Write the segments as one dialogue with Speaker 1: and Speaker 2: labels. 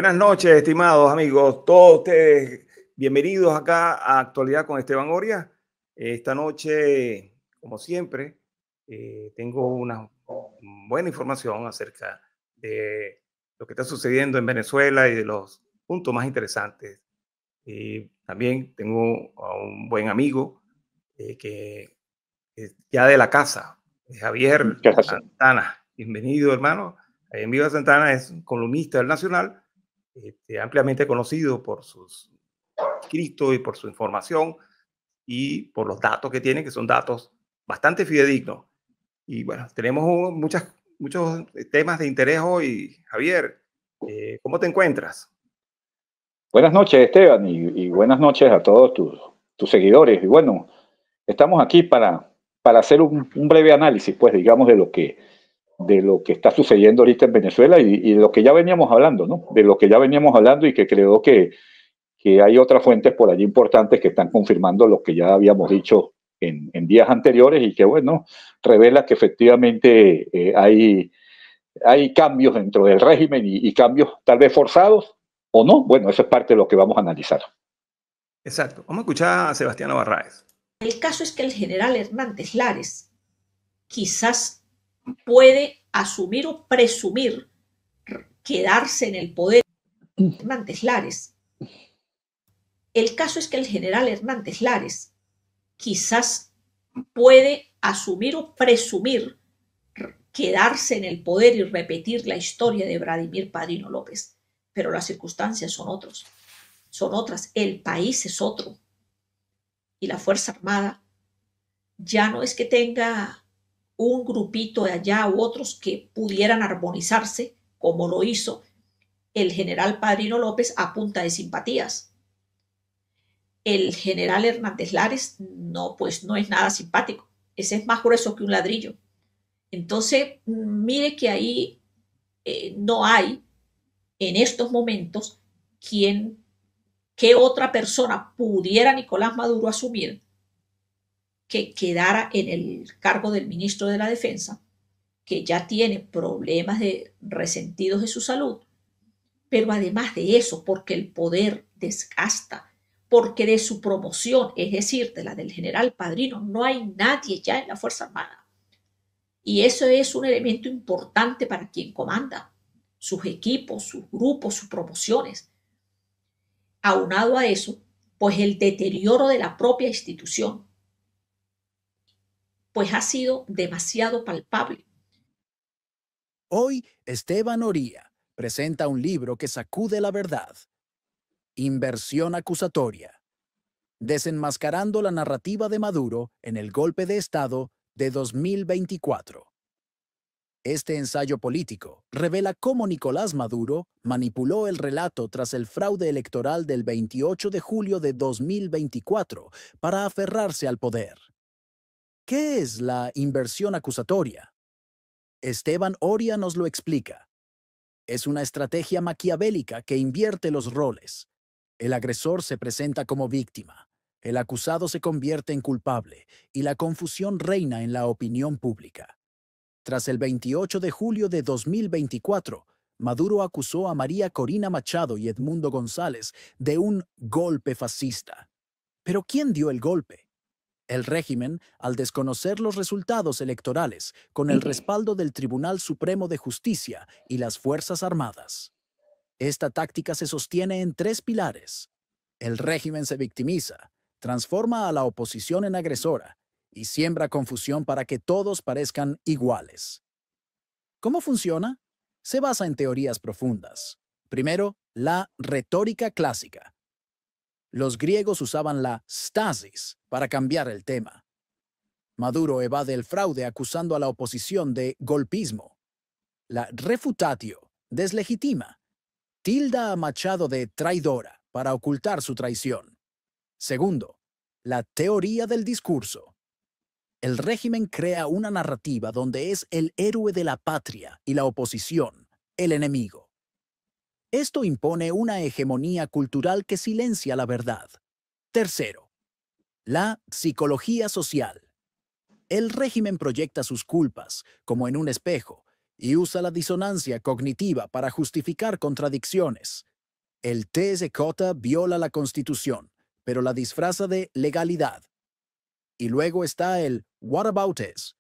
Speaker 1: Buenas noches, estimados amigos, todos ustedes, bienvenidos acá a Actualidad con Esteban Oria. Esta noche, como siempre, tengo una buena información acerca de lo que está sucediendo en Venezuela y de los puntos más interesantes. Y también tengo a un buen amigo que es ya de la casa, Javier
Speaker 2: Gracias.
Speaker 1: Santana. Bienvenido, hermano. Javier Santana es un columnista del Nacional, ampliamente conocido por sus escritos y por su información y por los datos que tiene, que son datos bastante fidedignos. Y bueno, tenemos muchos temas de interés hoy. Javier, ¿cómo te encuentras?
Speaker 2: Buenas noches, Esteban, y buenas noches a todos tus seguidores. Y bueno, estamos aquí para hacer un breve análisis, pues, digamos, de lo que está sucediendo ahorita en Venezuela y de lo que ya veníamos hablando, ¿no? De lo que ya veníamos hablando y que creo que hay otras fuentes por allí importantes que están confirmando lo que ya habíamos dicho en días anteriores y que, bueno, revela que efectivamente hay cambios dentro del régimen y cambios tal vez forzados o no. Bueno, eso es parte de lo que vamos a analizar.
Speaker 1: Exacto. Vamos a escuchar a Sebastián Barraez.
Speaker 3: El caso es que el general Hernández Lares quizás puede asumir o presumir quedarse en el poder. Hernández Lares. El caso es que el general Hernández Lares quizás puede asumir o presumir quedarse en el poder y repetir la historia de Vladimir Padrino López, pero las circunstancias son otras, el país es otro y la Fuerza Armada ya no es que tenga un grupito de allá u otros que pudieran armonizarse como lo hizo el general Padrino López a punta de simpatías. El general Hernández Lares no es nada simpático, ese es más grueso que un ladrillo. Entonces, mire que ahí no hay en estos momentos qué otra persona pudiera Nicolás Maduro asumir que quedara en el cargo del ministro de la Defensa, que ya tiene problemas de resentidos de su salud, pero además de eso, porque el poder desgasta, porque de su promoción, es decir, de la del general Padrino, no hay nadie ya en la Fuerza Armada. Y eso es un elemento importante para quien comanda sus equipos, sus grupos, sus promociones. Aunado a eso, pues el deterioro de la propia institución, pues ha sido demasiado palpable.
Speaker 4: Hoy, Esteban Oria presenta un libro que sacude la verdad. Inversión acusatoria. Desenmascarando la narrativa de Maduro en el golpe de Estado de 2024. Este ensayo político revela cómo Nicolás Maduro manipuló el relato tras el fraude electoral del 28 de julio de 2024 para aferrarse al poder. ¿Qué es la inversión acusatoria? Esteban Oria nos lo explica. Es una estrategia maquiavélica que invierte los roles. El agresor se presenta como víctima, el acusado se convierte en culpable y la confusión reina en la opinión pública. Tras el 28 de julio de 2024, Maduro acusó a María Corina Machado y Edmundo González de un golpe fascista. ¿Pero quién dio el golpe? El régimen, al desconocer los resultados electorales, con el respaldo del Tribunal Supremo de Justicia y las Fuerzas Armadas. Esta táctica se sostiene en tres pilares. El régimen se victimiza, transforma a la oposición en agresora y siembra confusión para que todos parezcan iguales. ¿Cómo funciona? Se basa en teorías profundas. Primero, la retórica clásica. Los griegos usaban la stasis para cambiar el tema. Maduro evade el fraude acusando a la oposición de golpismo. La refutatio deslegitima. Tilda a Machado de traidora para ocultar su traición. Segundo, la teoría del discurso. El régimen crea una narrativa donde es el héroe de la patria y la oposición, el enemigo. Esto impone una hegemonía cultural que silencia la verdad. Tercero, la psicología social. El régimen proyecta sus culpas, como en un espejo, y usa la disonancia cognitiva para justificar contradicciones, El TSJ viola la Constitución, pero la disfraza de legalidad. Y luego está el "What about us?".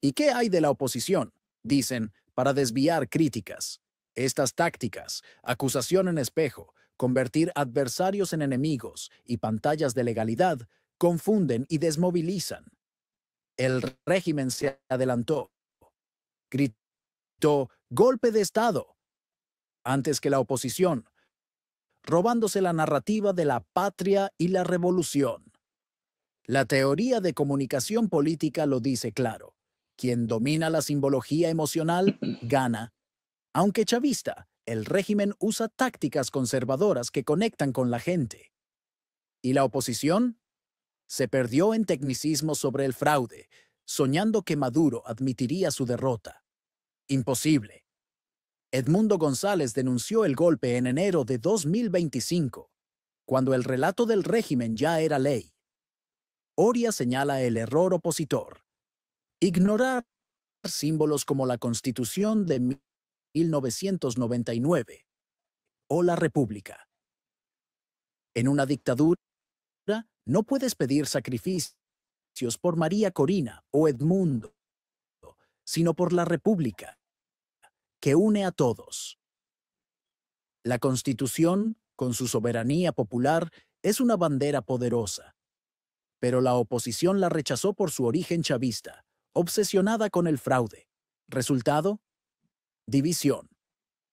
Speaker 4: ¿Y qué hay de la oposición? Dicen, para desviar críticas. Estas tácticas, acusación en espejo, convertir adversarios en enemigos y pantallas de legalidad, confunden y desmovilizan. El régimen se adelantó. Gritó "golpe de Estado" antes que la oposición, robándose la narrativa de la patria y la revolución. La teoría de comunicación política lo dice claro. Quien domina la simbología emocional, gana. Aunque chavista, el régimen usa tácticas conservadoras que conectan con la gente. ¿Y la oposición? Se perdió en tecnicismos sobre el fraude, soñando que Maduro admitiría su derrota. Imposible. Edmundo González denunció el golpe en enero de 2025, cuando el relato del régimen ya era ley. Oria señala el error opositor: ignorar símbolos como la Constitución de 1999 o la República. En una dictadura, no puedes pedir sacrificios por María Corina o Edmundo, sino por la República, que une a todos. La Constitución, con su soberanía popular, es una bandera poderosa, pero la oposición la rechazó por su origen chavista, obsesionada con el fraude. ¿Resultado? División.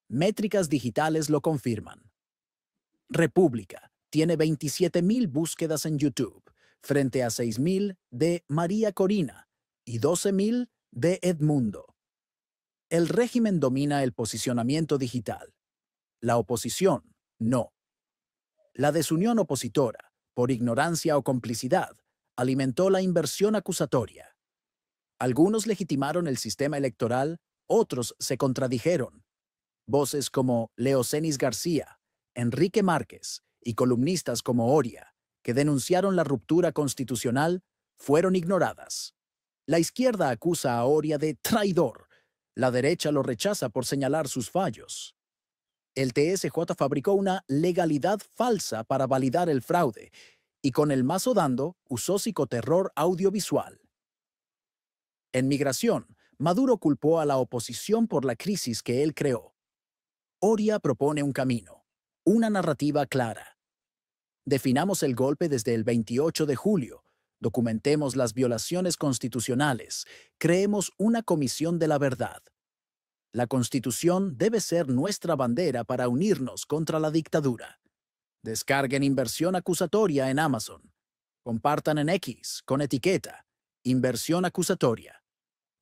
Speaker 4: Métricas digitales lo confirman. República tiene 27,000 búsquedas en YouTube, frente a 6,000 de María Corina y 12,000 de Edmundo. El régimen domina el posicionamiento digital. La oposición, no. La desunión opositora, por ignorancia o complicidad, alimentó la inversión acusatoria. Algunos legitimaron el sistema electoral, otros se contradijeron. Voces como Leocenis García, Enrique Márquez y columnistas como Oria, que denunciaron la ruptura constitucional, fueron ignoradas. La izquierda acusa a Oria de traidor. La derecha lo rechaza por señalar sus fallos. El TSJ fabricó una legalidad falsa para validar el fraude y con el mazo dando usó psicoterror audiovisual. En migración, Maduro culpó a la oposición por la crisis que él creó. Oria propone un camino, una narrativa clara. Definamos el golpe desde el 28 de julio, documentemos las violaciones constitucionales, creemos una comisión de la verdad. La Constitución debe ser nuestra bandera para unirnos contra la dictadura. Descarguen Inversión Acusatoria en Amazon. Compartan en X con etiqueta Inversión Acusatoria.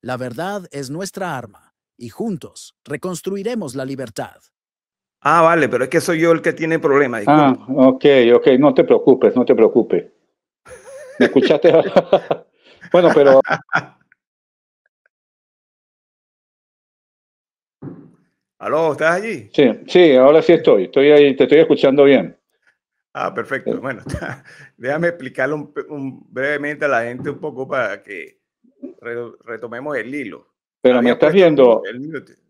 Speaker 4: La verdad es nuestra arma y juntos reconstruiremos la libertad.
Speaker 1: Ah, vale, pero es que soy yo el que tiene problemas. Disculpa.
Speaker 2: Ok, no te preocupes, no te preocupes. ¿Me escuchaste? Bueno, pero...
Speaker 1: ¿Aló, estás allí?
Speaker 2: Sí, ahora sí estoy ahí, te estoy escuchando bien.
Speaker 1: Ah, perfecto. Bueno, déjame explicarle brevemente a la gente un poco para que retomemos el hilo.
Speaker 2: Pero me estás viendo.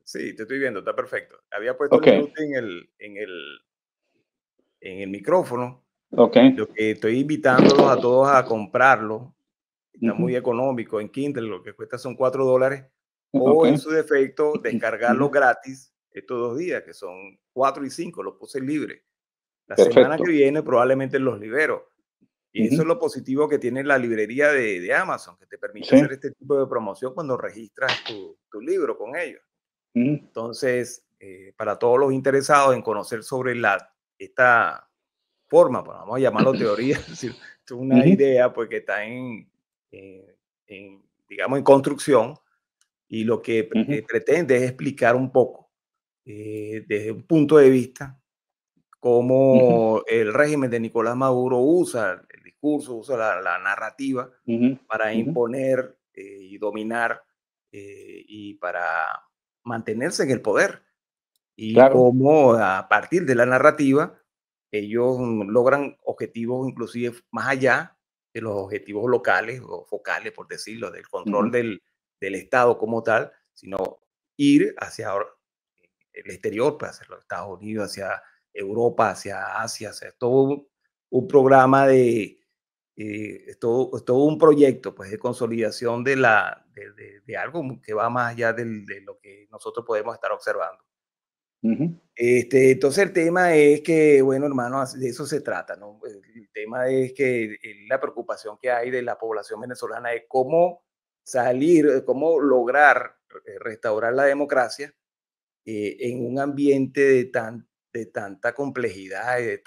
Speaker 1: Sí, te estoy viendo, está perfecto. Había puesto el mute en el micrófono. Lo que estoy invitándolos a todos a comprarlo. Está muy económico en Kindle, lo que cuesta son $4. O en su defecto, descargarlo gratis estos 2 días, que son 4 y 5, los puse libre. La semana que viene probablemente los libero. Y eso es lo positivo que tiene la librería de Amazon, que te permite hacer este tipo de promoción cuando registras tu libro con ellos. Entonces, para todos los interesados en conocer sobre esta forma, pues vamos a llamarlo teoría, es decir, es una idea pues, que está digamos, en construcción, y lo que pretende es explicar un poco desde un punto de vista cómo el régimen de Nicolás Maduro usa el discurso, usa la narrativa para imponer y dominar y para mantenerse en el poder. Y cómo a partir de la narrativa ellos logran objetivos inclusive más allá de los objetivos locales o focales, por decirlo, del control del Estado como tal, sino ir hacia el exterior, pues hacia los Estados Unidos, hacia Europa hacia Asia. O sea, es todo un programa es todo un proyecto, pues, de consolidación de algo que va más allá de lo que nosotros podemos estar observando. Entonces el tema es que, bueno, hermano, de eso se trata, ¿no? El tema es que la preocupación que hay de la población venezolana es cómo salir, cómo lograr restaurar la democracia en un ambiente de tanta complejidad y de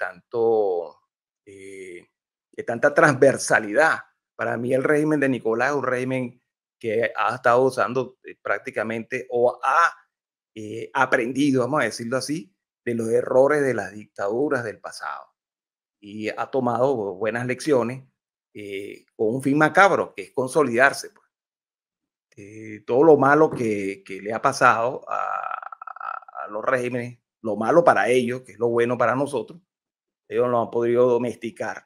Speaker 1: tanta transversalidad. Para mí el régimen de Nicolás es un régimen que ha estado usando prácticamente o ha aprendido, vamos a decirlo así, de los errores de las dictaduras del pasado y ha tomado buenas lecciones con un fin macabro, que es consolidarse. Pues. Todo lo malo que le ha pasado a los regímenes, lo malo para ellos, que es lo bueno para nosotros, ellos lo han podido domesticar.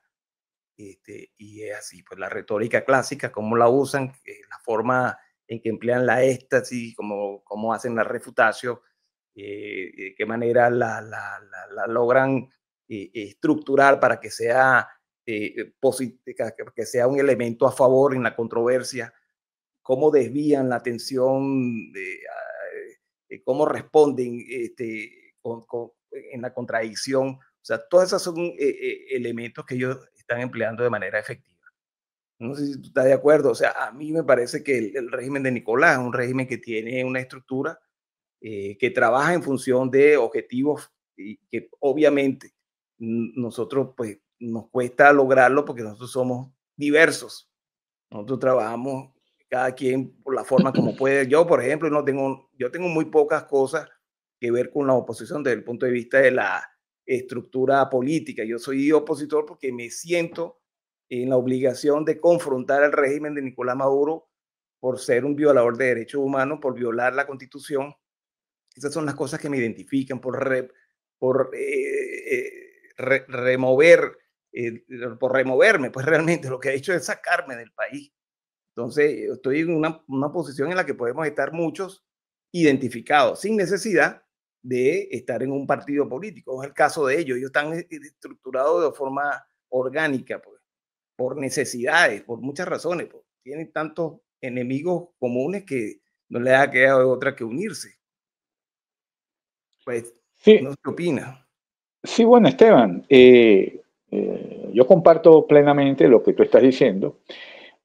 Speaker 1: Y es así, pues la retórica clásica, cómo la usan, la forma en que emplean la éxtasis, cómo hacen la refutación, de qué manera la logran estructurar para que sea que sea un elemento a favor en la controversia, cómo desvían la atención, cómo responden en la contradicción. O sea, todos esos son elementos que ellos están empleando de manera efectiva. No sé si tú estás de acuerdo. O sea, a mí me parece que el régimen de Nicolás es un régimen que tiene una estructura que trabaja en función de objetivos y que obviamente nosotros pues nos cuesta lograrlo porque nosotros somos diversos. Nosotros trabajamos cada quien por la forma como puede. Yo, por ejemplo, yo tengo muy pocas cosas que ver con la oposición desde el punto de vista de la estructura política. Yo soy opositor porque me siento en la obligación de confrontar al régimen de Nicolás Maduro por ser un violador de derechos humanos, por violar la Constitución. Esas son las cosas que me identifican, removerme, pues realmente lo que ha hecho es sacarme del país. Entonces, estoy en una posición en la que podemos estar muchos identificados, sin necesidad de estar en un partido político. Es el caso de ellos. Ellos están estructurados de forma orgánica, pues, por necesidades, por muchas razones. Pues. Tienen tantos enemigos comunes que no les ha quedado otra que unirse. Pues,
Speaker 2: sí.
Speaker 1: ¿no? ¿Qué opina?
Speaker 2: Sí, bueno, Esteban, yo comparto plenamente lo que tú estás diciendo.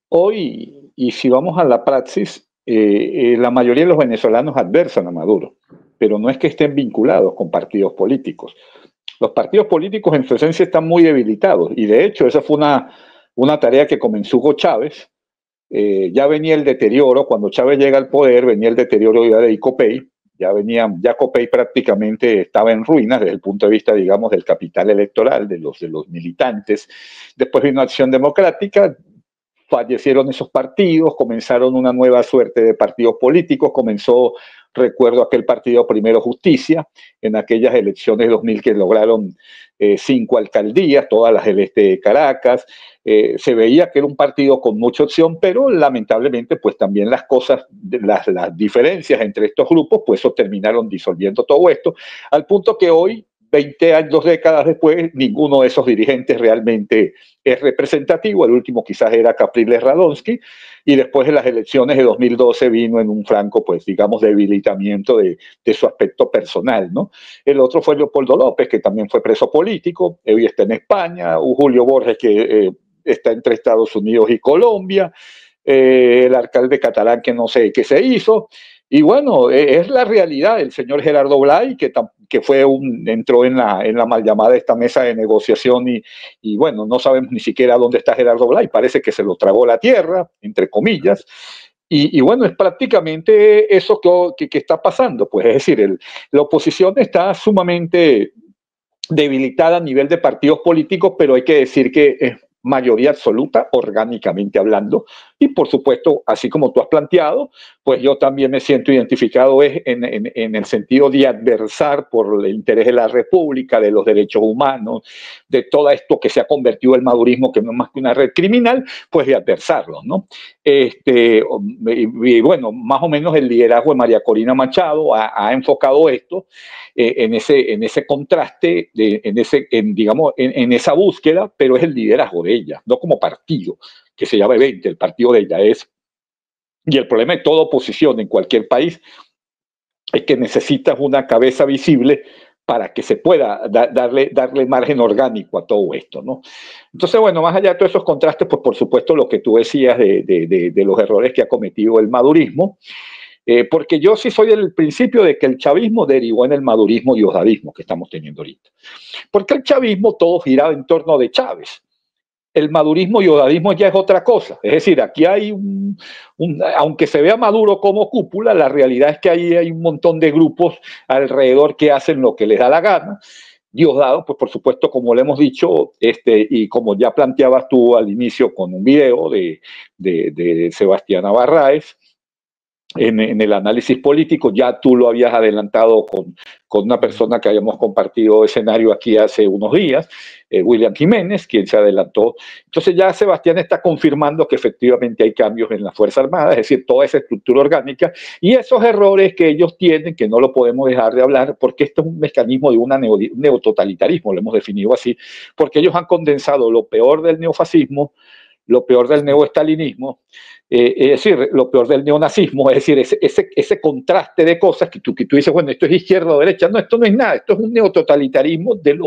Speaker 2: Hoy, y si vamos a la praxis, la mayoría de los venezolanos adversan a Maduro, pero no es que estén vinculados con partidos políticos. Los partidos políticos en su esencia están muy debilitados y de hecho esa fue una tarea que comenzó Hugo Chávez. Ya venía el deterioro, cuando Chávez llega al poder, venía el deterioro ya de Copey. Ya Copey prácticamente estaba en ruinas desde el punto de vista, digamos, del capital electoral, de los militantes. Después vino Acción Democrática, fallecieron esos partidos, comenzaron una nueva suerte de partidos políticos, recuerdo aquel partido Primero Justicia, en aquellas elecciones de 2000 que lograron 5 alcaldías, todas las del este de Caracas. Se veía que era un partido con mucha opción, pero lamentablemente pues también las diferencias entre estos grupos, pues eso terminaron disolviendo todo esto, al punto que hoy, 20 años, 2 décadas después, ninguno de esos dirigentes realmente es representativo. El último quizás era Capriles Radonsky, y después de las elecciones de 2012 vino en un franco, pues digamos, debilitamiento de su aspecto personal, ¿no? El otro fue Leopoldo López, que también fue preso político, hoy está en España, Julio Borges, que está entre Estados Unidos y Colombia, el alcalde catalán que no sé qué se hizo. Y bueno, es la realidad. El señor Gerardo Blay, que entró en la mal llamada esta mesa de negociación y bueno, no sabemos ni siquiera dónde está Gerardo Blay, parece que se lo tragó la tierra, entre comillas. Y bueno, es prácticamente eso que está pasando. Pues es decir, la oposición está sumamente debilitada a nivel de partidos políticos, pero hay que decir que es mayoría absoluta, orgánicamente hablando. Y por supuesto, así como tú has planteado, pues yo también me siento identificado en el sentido de adversar por el interés de la República, de los derechos humanos, de todo esto que se ha convertido el madurismo, que no es más que una red criminal, pues de adversarlo, ¿no? Y bueno, más o menos el liderazgo de María Corina Machado ha enfocado esto en ese contraste, digamos, en esa búsqueda, pero es el liderazgo de ella, no como partido, que se llama E20, el partido de ella es. Y el problema de toda oposición en cualquier país es que necesitas una cabeza visible para que se pueda darle margen orgánico a todo esto, ¿no? Entonces, bueno, más allá de todos esos contrastes, pues por supuesto lo que tú decías de los errores que ha cometido el madurismo, porque yo sí soy del principio de que el chavismo derivó en el madurismo y diosdadismo que estamos teniendo ahorita. Porque el chavismo todo giraba en torno de Chávez. El madurismo y diosdadismo ya es otra cosa. Es decir, aquí hay aunque se vea Maduro como cúpula, la realidad es que ahí hay un montón de grupos alrededor que hacen lo que les da la gana. Diosdado, pues por supuesto, como le hemos dicho, y como ya planteabas tú al inicio con un video de Sebastián Abarráez, en el análisis político, ya tú lo habías adelantado con una persona que habíamos compartido escenario aquí hace unos días, William Jiménez, quien se adelantó. Entonces ya Sebastián está confirmando que efectivamente hay cambios en la Fuerza Armada, es decir, toda esa estructura orgánica y esos errores que ellos tienen, que no lo podemos dejar de hablar, porque esto es un mecanismo de un neototalitarismo, lo hemos definido así, porque ellos han condensado lo peor del neofascismo, lo peor del neoestalinismo, es decir, lo peor del neonazismo, es decir, ese contraste de cosas que tú dices, bueno, esto es izquierda o derecha, no, esto no es nada, esto es un neototalitarismo de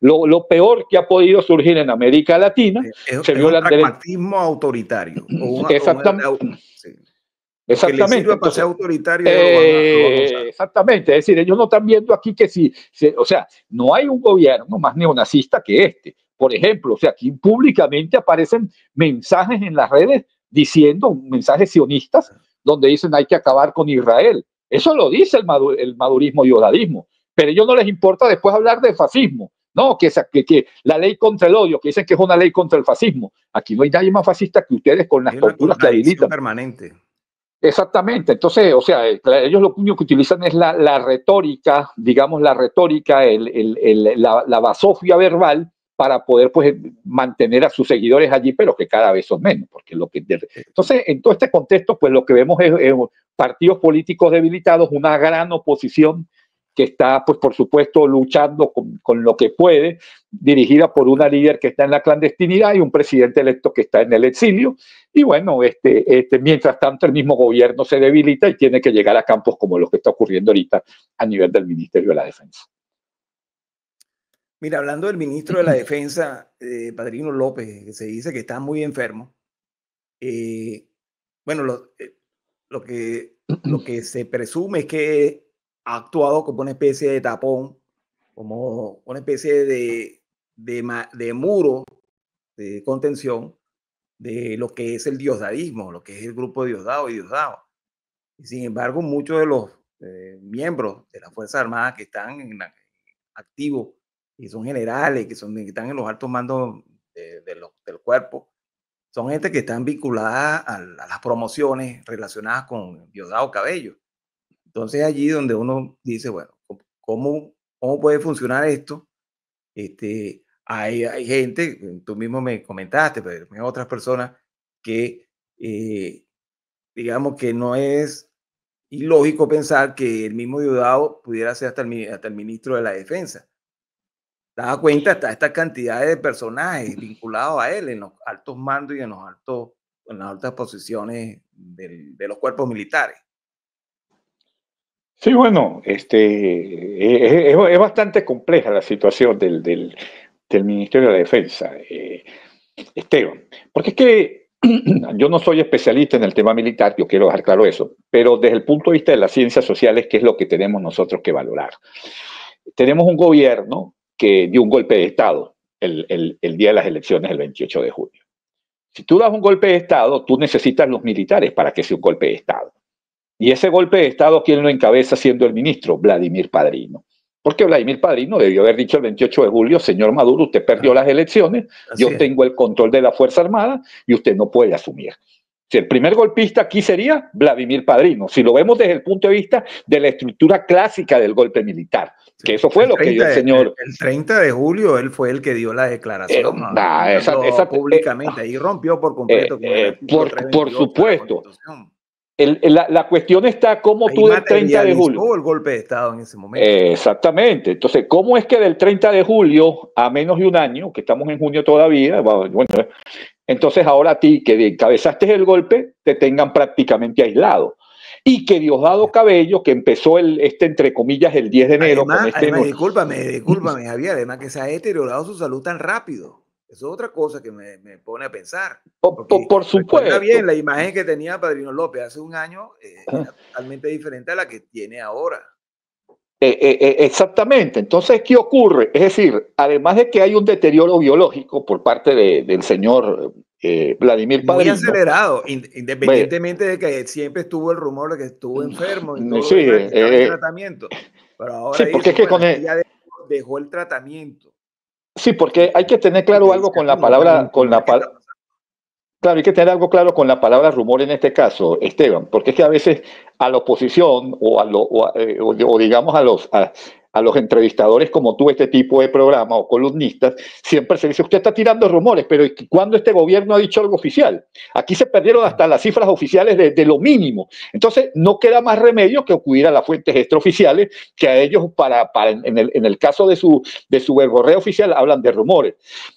Speaker 2: lo peor que ha podido surgir en América Latina.
Speaker 1: Es un pragmatismo autoritario.
Speaker 2: Exactamente.
Speaker 1: Que le sirva para ser autoritario.
Speaker 2: Exactamente, es decir, ellos no están viendo aquí que o sea, no hay un gobierno más neonazista que este. Por ejemplo, o sea, aquí públicamente aparecen mensajes en las redes diciendo, mensajes sionistas, donde dicen hay que acabar con Israel. Eso lo dice el madurismo y diosdadismo, pero a ellos no les importa después hablar de fascismo. No, que la ley contra el odio, que dicen que es una ley contra el fascismo. Aquí no hay nadie más fascista que ustedes con las posturas que habilitan.
Speaker 1: Permanente.
Speaker 2: Exactamente, entonces, o sea, ellos lo único que utilizan es la retórica, digamos, la basofia verbal para poder, pues, mantener a sus seguidores allí, pero que cada vez son menos, porque entonces, en todo este contexto, pues, lo que vemos es partidos políticos debilitados, una gran oposición que está, pues, por supuesto, luchando con lo que puede, dirigida por una líder que está en la clandestinidad y un presidente electo que está en el exilio. Y bueno, mientras tanto, el mismo gobierno se debilita y tiene que llegar a campos como los que está ocurriendo ahorita a nivel del Ministerio de la Defensa.
Speaker 1: Mira, hablando del ministro de la Defensa, Padrino López, que se dice que está muy enfermo. Bueno, lo que se presume es que ha actuado como una especie de tapón, como una especie de muro de contención de lo que es el diosdadismo, lo que es el grupo de Diosdado y Diosdado. Y sin embargo, muchos de los miembros de las Fuerzas Armadas que están activos y son generales, que están en los altos mandos del cuerpo, son gente que están vinculada a las promociones relacionadas con Diosdado Cabello. Entonces allí donde uno dice, bueno, ¿cómo puede funcionar esto? Hay gente, tú mismo me comentaste, pero hay otras personas que, digamos que no es ilógico pensar que el mismo Diosdado pudiera ser hasta el ministro de la Defensa. ¿Te das cuenta? Está esta cantidad de personajes vinculados a él en los altos mandos y en las altas posiciones de los cuerpos militares.
Speaker 2: Sí, bueno, es bastante compleja la situación del Ministerio de la Defensa, Esteban, porque es que yo no soy especialista en el tema militar, yo quiero dejar claro eso, pero desde el punto de vista de las ciencias sociales, ¿qué es lo que tenemos nosotros que valorar? Tenemos un gobierno que dio un golpe de Estado el día de las elecciones, el 28 de junio. Si tú das un golpe de Estado, tú necesitas los militares para que sea un golpe de Estado. Y ese golpe de Estado, ¿quién lo encabeza siendo el ministro? Vladimir Padrino. Porque Vladimir Padrino debió haber dicho el 28 de julio, señor Maduro, usted perdió las elecciones, yo tengo el control de la Fuerza Armada y usted no puede asumir. Si el primer golpista aquí sería Vladimir Padrino, si lo vemos desde el punto de vista de la estructura clásica del golpe militar, que eso fue lo que dio el señor.
Speaker 1: El 30 de julio él fue el que dio la declaración públicamente, ahí rompió por completo.
Speaker 2: Por supuesto. La cuestión está cómo tú del 30 de julio.
Speaker 1: El golpe de Estado en ese momento.
Speaker 2: Exactamente. Entonces, ¿cómo es que del 30 de julio a menos de un año, que estamos en junio todavía, bueno, entonces ahora a ti que encabezaste el golpe, te tengan prácticamente aislado? Y que Diosdado Cabello, que empezó entre comillas, el 10 de enero.
Speaker 1: Además, discúlpame, Javier, además que se ha deteriorado su salud tan rápido. Eso es otra cosa que me pone a pensar.
Speaker 2: Por supuesto.
Speaker 1: Bien, la imagen que tenía Padrino López hace un año era totalmente diferente a la que tiene ahora.
Speaker 2: Exactamente. Entonces, ¿qué ocurre? Es decir, además de que hay un deterioro biológico por parte del señor Vladimir Padrino.
Speaker 1: Muy acelerado, independientemente de que siempre estuvo el rumor de que estuvo enfermo y todo
Speaker 2: sí,
Speaker 1: demás, estaba en tratamiento. Pero ahora
Speaker 2: sí, porque
Speaker 1: ya dejó el tratamiento.
Speaker 2: Sí, porque hay que tener claro algo con la palabra, claro, hay que tener algo claro con la palabra rumor en este caso, Esteban, porque es que a veces a la oposición o digamos a los entrevistadores como tú, este tipo de programa o columnistas, siempre se dice, usted está tirando rumores, pero ¿cuándo este gobierno ha dicho algo oficial? Aquí se perdieron hasta las cifras oficiales de lo mínimo. Entonces, no queda más remedio que acudir a las fuentes extraoficiales, que a ellos, en el caso de su verborrea oficial, hablan de rumores.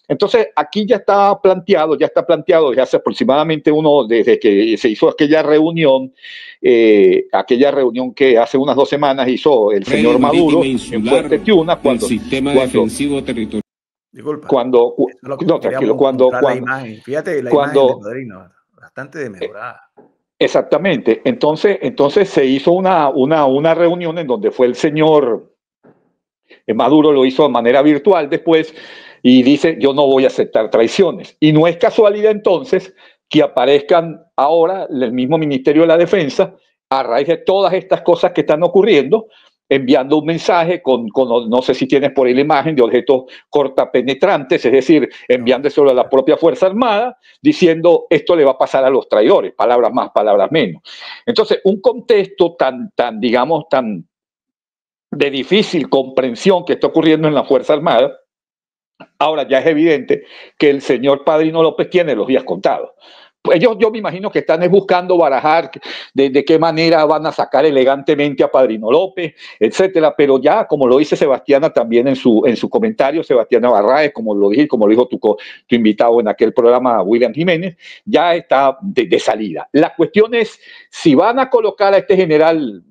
Speaker 2: Entonces, aquí ya está planteado desde hace aproximadamente desde que se hizo aquella reunión que hace unas 2 semanas hizo el señor Maduro en Fuerte Tiuna, cuando
Speaker 5: sistema defensivo territorial.
Speaker 1: Disculpa.
Speaker 2: Fíjate
Speaker 1: la imagen de Padrino, bastante demejorada.
Speaker 2: Exactamente. Entonces se hizo una reunión en donde fue el señor Maduro, lo hizo de manera virtual después, y dice, yo no voy a aceptar traiciones. Y no es casualidad entonces que aparezcan ahora el mismo Ministerio de la Defensa, a raíz de todas estas cosas que están ocurriendo, enviando un mensaje con no sé si tienes por ahí la imagen de objetos cortapenetrantes, es decir, enviándoselo a la propia Fuerza Armada, diciendo esto le va a pasar a los traidores, palabras más, palabras menos. Entonces, un contexto tan de difícil comprensión que está ocurriendo en la Fuerza Armada, ahora ya es evidente que el señor Padrino López tiene los días contados. Pues yo me imagino que están buscando barajar de qué manera van a sacar elegantemente a Padrino López, etcétera, pero ya, como lo dice Sebastiana también en su comentario, Sebastiana Barraez, como lo dijo tu invitado en aquel programa, William Jiménez, ya está de salida. La cuestión es si van a colocar a este general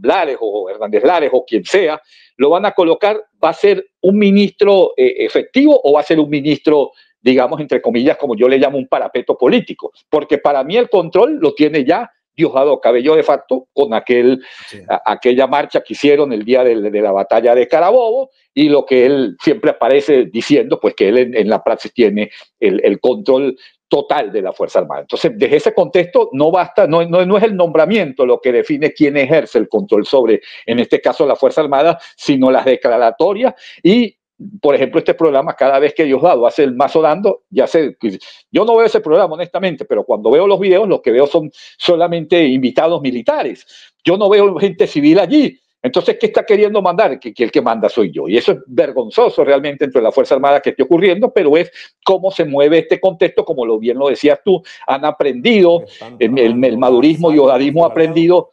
Speaker 2: Lares o Hernández Lares o quien sea, lo van a colocar, ¿va a ser un ministro efectivo o va a ser un ministro, digamos, entre comillas, como yo le llamo, un parapeto político? Porque para mí el control lo tiene ya Diosdado Cabello de facto con aquella marcha que hicieron el día de la batalla de Carabobo, y lo que él siempre aparece diciendo, pues que él en la praxis tiene el control total de la Fuerza Armada. Entonces, desde ese contexto no basta, no es el nombramiento lo que define quién ejerce el control sobre, en este caso, la Fuerza Armada, sino las declaratorias y, por ejemplo, este programa, cada vez que Diosdado hace el mazo dando, yo no veo ese programa honestamente, pero cuando veo los videos, lo que veo son solamente invitados militares. Yo no veo gente civil allí. Entonces, ¿qué está queriendo mandar? Que el que manda soy yo. Y eso es vergonzoso realmente entre la Fuerza Armada que esté ocurriendo, pero es cómo se mueve este contexto, como bien lo decías tú, han aprendido, el madurismo y diosdadismo ha aprendido.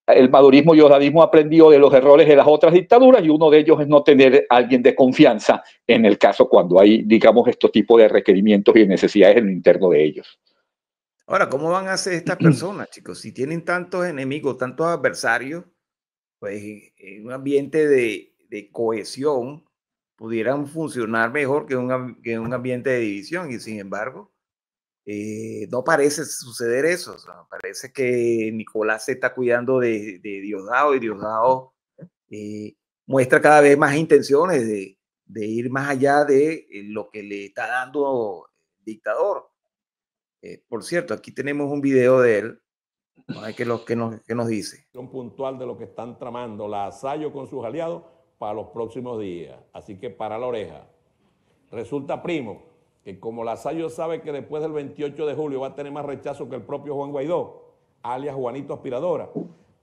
Speaker 2: El madurismo y diosdadismo ha aprendido de los errores de las otras dictaduras, y uno de ellos es no tener a alguien de confianza en el caso cuando hay, digamos, estos tipos de requerimientos y necesidades en lo interno de ellos.
Speaker 1: Ahora, ¿cómo van a hacer estas personas, chicos? Si tienen tantos enemigos, tantos adversarios, pues en un ambiente de cohesión pudieran funcionar mejor que un ambiente de división, y sin embargo no parece suceder eso. O sea, parece que Nicolás se está cuidando de Diosdado, y Diosdado muestra cada vez más intenciones de ir más allá de lo que le está dando el dictador. Por cierto, aquí tenemos un video de él A ver qué nos dice.
Speaker 6: Puntual de lo que están tramando Lazayo con sus aliados para los próximos días. Así que para la oreja. Resulta, primo, que como Lazayo sabe que después del 28 de julio va a tener más rechazo que el propio Juan Guaidó, alias Juanito Aspiradora,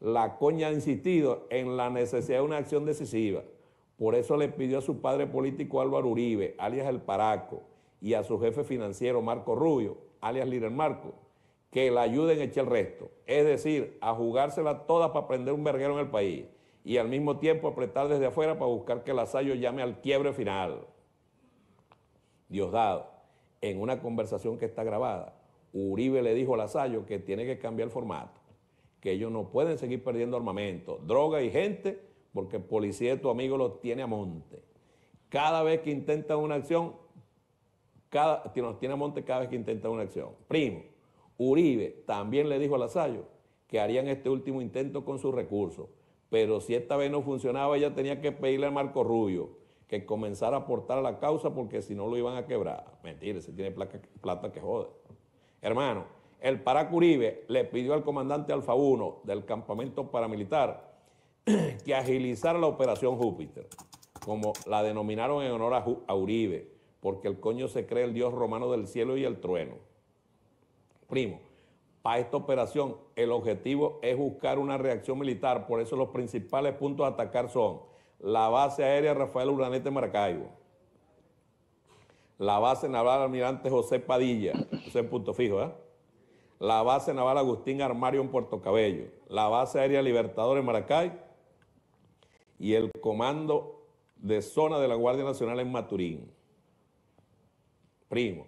Speaker 6: la coña ha insistido en la necesidad de una acción decisiva. Por eso le pidió a su padre político Álvaro Uribe, alias El Paraco, y a su jefe financiero Marco Rubio, alias Líder Marco, que la ayuden a echar el resto. Es decir, a jugársela toda para prender un verguero en el país y al mismo tiempo apretar desde afuera para buscar que Lazayo llame al quiebre final. Diosdado, en una conversación que está grabada, Uribe le dijo a Lazayo que tiene que cambiar el formato, que ellos no pueden seguir perdiendo armamento, droga y gente, porque el policía de tu amigo los tiene a monte. Cada vez que intentan una acción, nos tiene a monte cada vez que intentan una acción. Primo, Uribe también le dijo a Lazayo que harían este último intento con sus recursos, pero si esta vez no funcionaba, ella tenía que pedirle a Marco Rubio que comenzara a aportar a la causa porque si no lo iban a quebrar. Mentira, se tiene plata que jode. Hermano, el Paraco Uribe le pidió al comandante Alfa 1 del campamento paramilitar que agilizara la operación Júpiter, como la denominaron en honor a Uribe, porque el coño se cree el dios romano del cielo y el trueno. Primo, para esta operación el objetivo es buscar una reacción militar, por eso los principales puntos a atacar son la base aérea Rafael Urdaneta en Maracaibo, la base naval Almirante José Padilla, eso es punto fijo, ¿eh? La base naval Agustín Armario en Puerto Cabello, la base aérea Libertador en Maracay y el comando de zona de la Guardia Nacional en Maturín. Primo,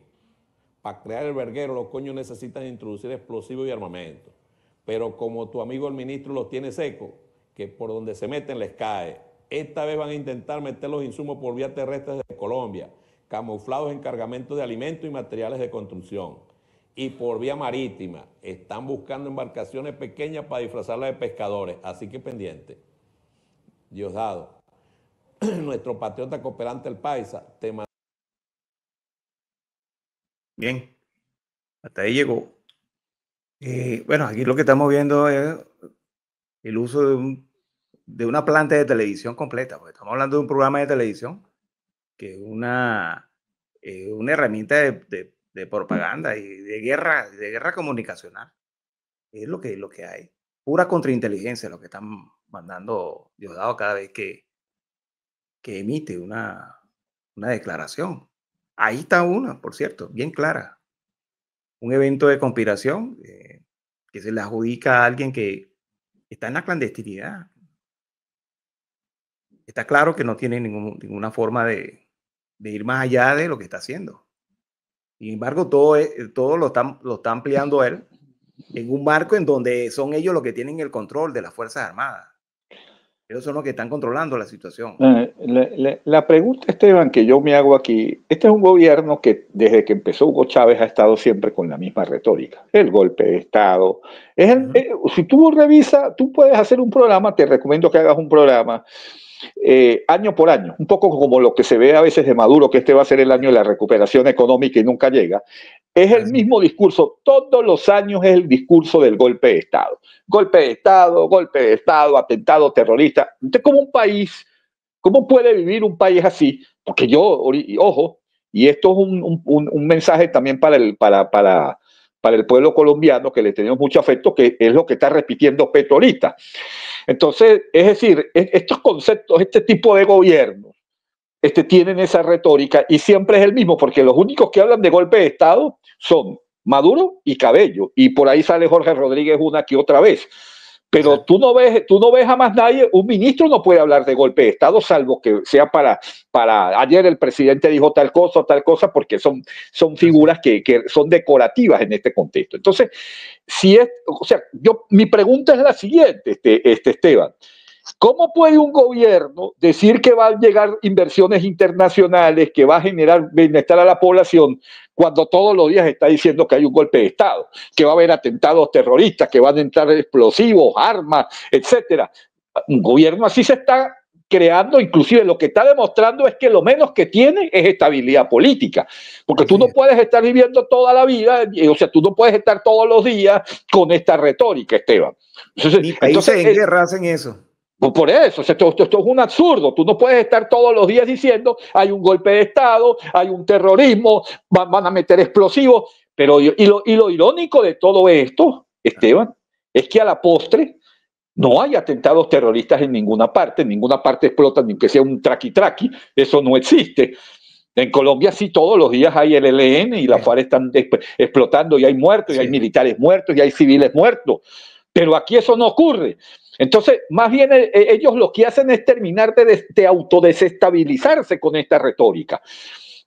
Speaker 6: para crear el verguero los coños necesitan introducir explosivos y armamento, pero como tu amigo el ministro los tiene secos, que por donde se meten les cae. Esta vez van a intentar meter los insumos por vía terrestre desde Colombia, camuflados en cargamentos de alimentos y materiales de construcción. Y por vía marítima, están buscando embarcaciones pequeñas para disfrazarlas de pescadores, así que pendiente. Diosdado, nuestro patriota cooperante el Paisa, te manda.
Speaker 1: Bien, hasta ahí llegó. Bueno, aquí lo que estamos viendo es el uso de una planta de televisión completa, porque estamos hablando de un programa de televisión que es una herramienta de propaganda y de guerra comunicacional. Es lo que hay. Pura contrainteligencia lo que están mandando Diosdado cada vez que emite una declaración. Ahí está una, por cierto, bien clara. Un evento de conspiración que se le adjudica a alguien que está en la clandestinidad. Está claro que no tiene ninguna forma de ir más allá de lo que está haciendo. Sin embargo, todo lo está ampliando él en un marco en donde son ellos los que tienen el control de las Fuerzas Armadas. Ellos son los que están controlando la situación.
Speaker 2: La pregunta, Esteban, que yo me hago aquí, este es un gobierno que desde que empezó Hugo Chávez ha estado siempre con la misma retórica. El golpe de Estado. Si tú revisas, tú puedes hacer un programa, te recomiendo que hagas un programa año por año, un poco como lo que se ve a veces de Maduro, que este va a ser el año de la recuperación económica y nunca llega. Es el mismo discurso, todos los años es el discurso del golpe de Estado. Golpe de Estado, atentado terrorista. Entonces, como un país, ¿cómo puede vivir un país así? Porque ojo, y esto es un mensaje también para el pueblo colombiano, que le tenemos mucho afecto, que es lo que está repitiendo Petro ahorita. Entonces, es decir, estos conceptos, este tipo de gobierno, tienen esa retórica y siempre es el mismo, porque los únicos que hablan de golpe de Estado son Maduro y Cabello, y por ahí sale Jorge Rodríguez una que otra vez. Pero tú no ves jamás nadie, un ministro no puede hablar de golpe de Estado, salvo que sea para ayer el presidente dijo tal cosa, porque son figuras que son decorativas en este contexto. Entonces, mi pregunta es la siguiente, Esteban. ¿Cómo puede un gobierno decir que van a llegar inversiones internacionales, que va a generar bienestar a la población, cuando todos los días está diciendo que hay un golpe de Estado, que va a haber atentados terroristas, que van a entrar explosivos, armas, etcétera? Un gobierno así se está creando, inclusive lo que está demostrando es que lo menos que tiene es estabilidad política, porque tú no puedes estar viviendo toda la vida, o sea, tú no puedes estar todos los días con esta retórica, Esteban.
Speaker 1: Ni países en guerra hacen eso.
Speaker 2: Por eso, esto es un absurdo. Tú no puedes estar todos los días diciendo hay un golpe de Estado, hay un terrorismo, van a meter explosivos. Pero y lo irónico de todo esto, Esteban, es que a la postre no hay atentados terroristas en ninguna parte explotan, ni que sea un traqui-traqui, eso no existe. En Colombia sí, todos los días hay el ELN y la FARC están explotando y hay muertos, y hay militares muertos, y hay civiles muertos. Pero aquí eso no ocurre. Entonces, más bien ellos lo que hacen es terminar de autodesestabilizarse con esta retórica.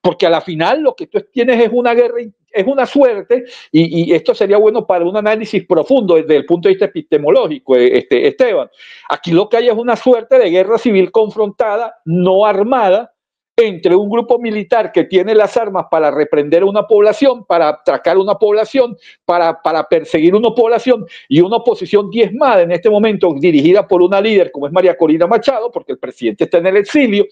Speaker 2: Porque a la final lo que tú tienes es una guerra, es una suerte, y esto sería bueno para un análisis profundo desde el punto de vista epistemológico, Esteban. Aquí lo que hay es una suerte de guerra civil confrontada, no armada, entre un grupo militar que tiene las armas para reprender a una población, para atracar a una población, para perseguir a una población, y una oposición diezmada en este momento dirigida por una líder como es María Corina Machado, porque el presidente está en el exilio,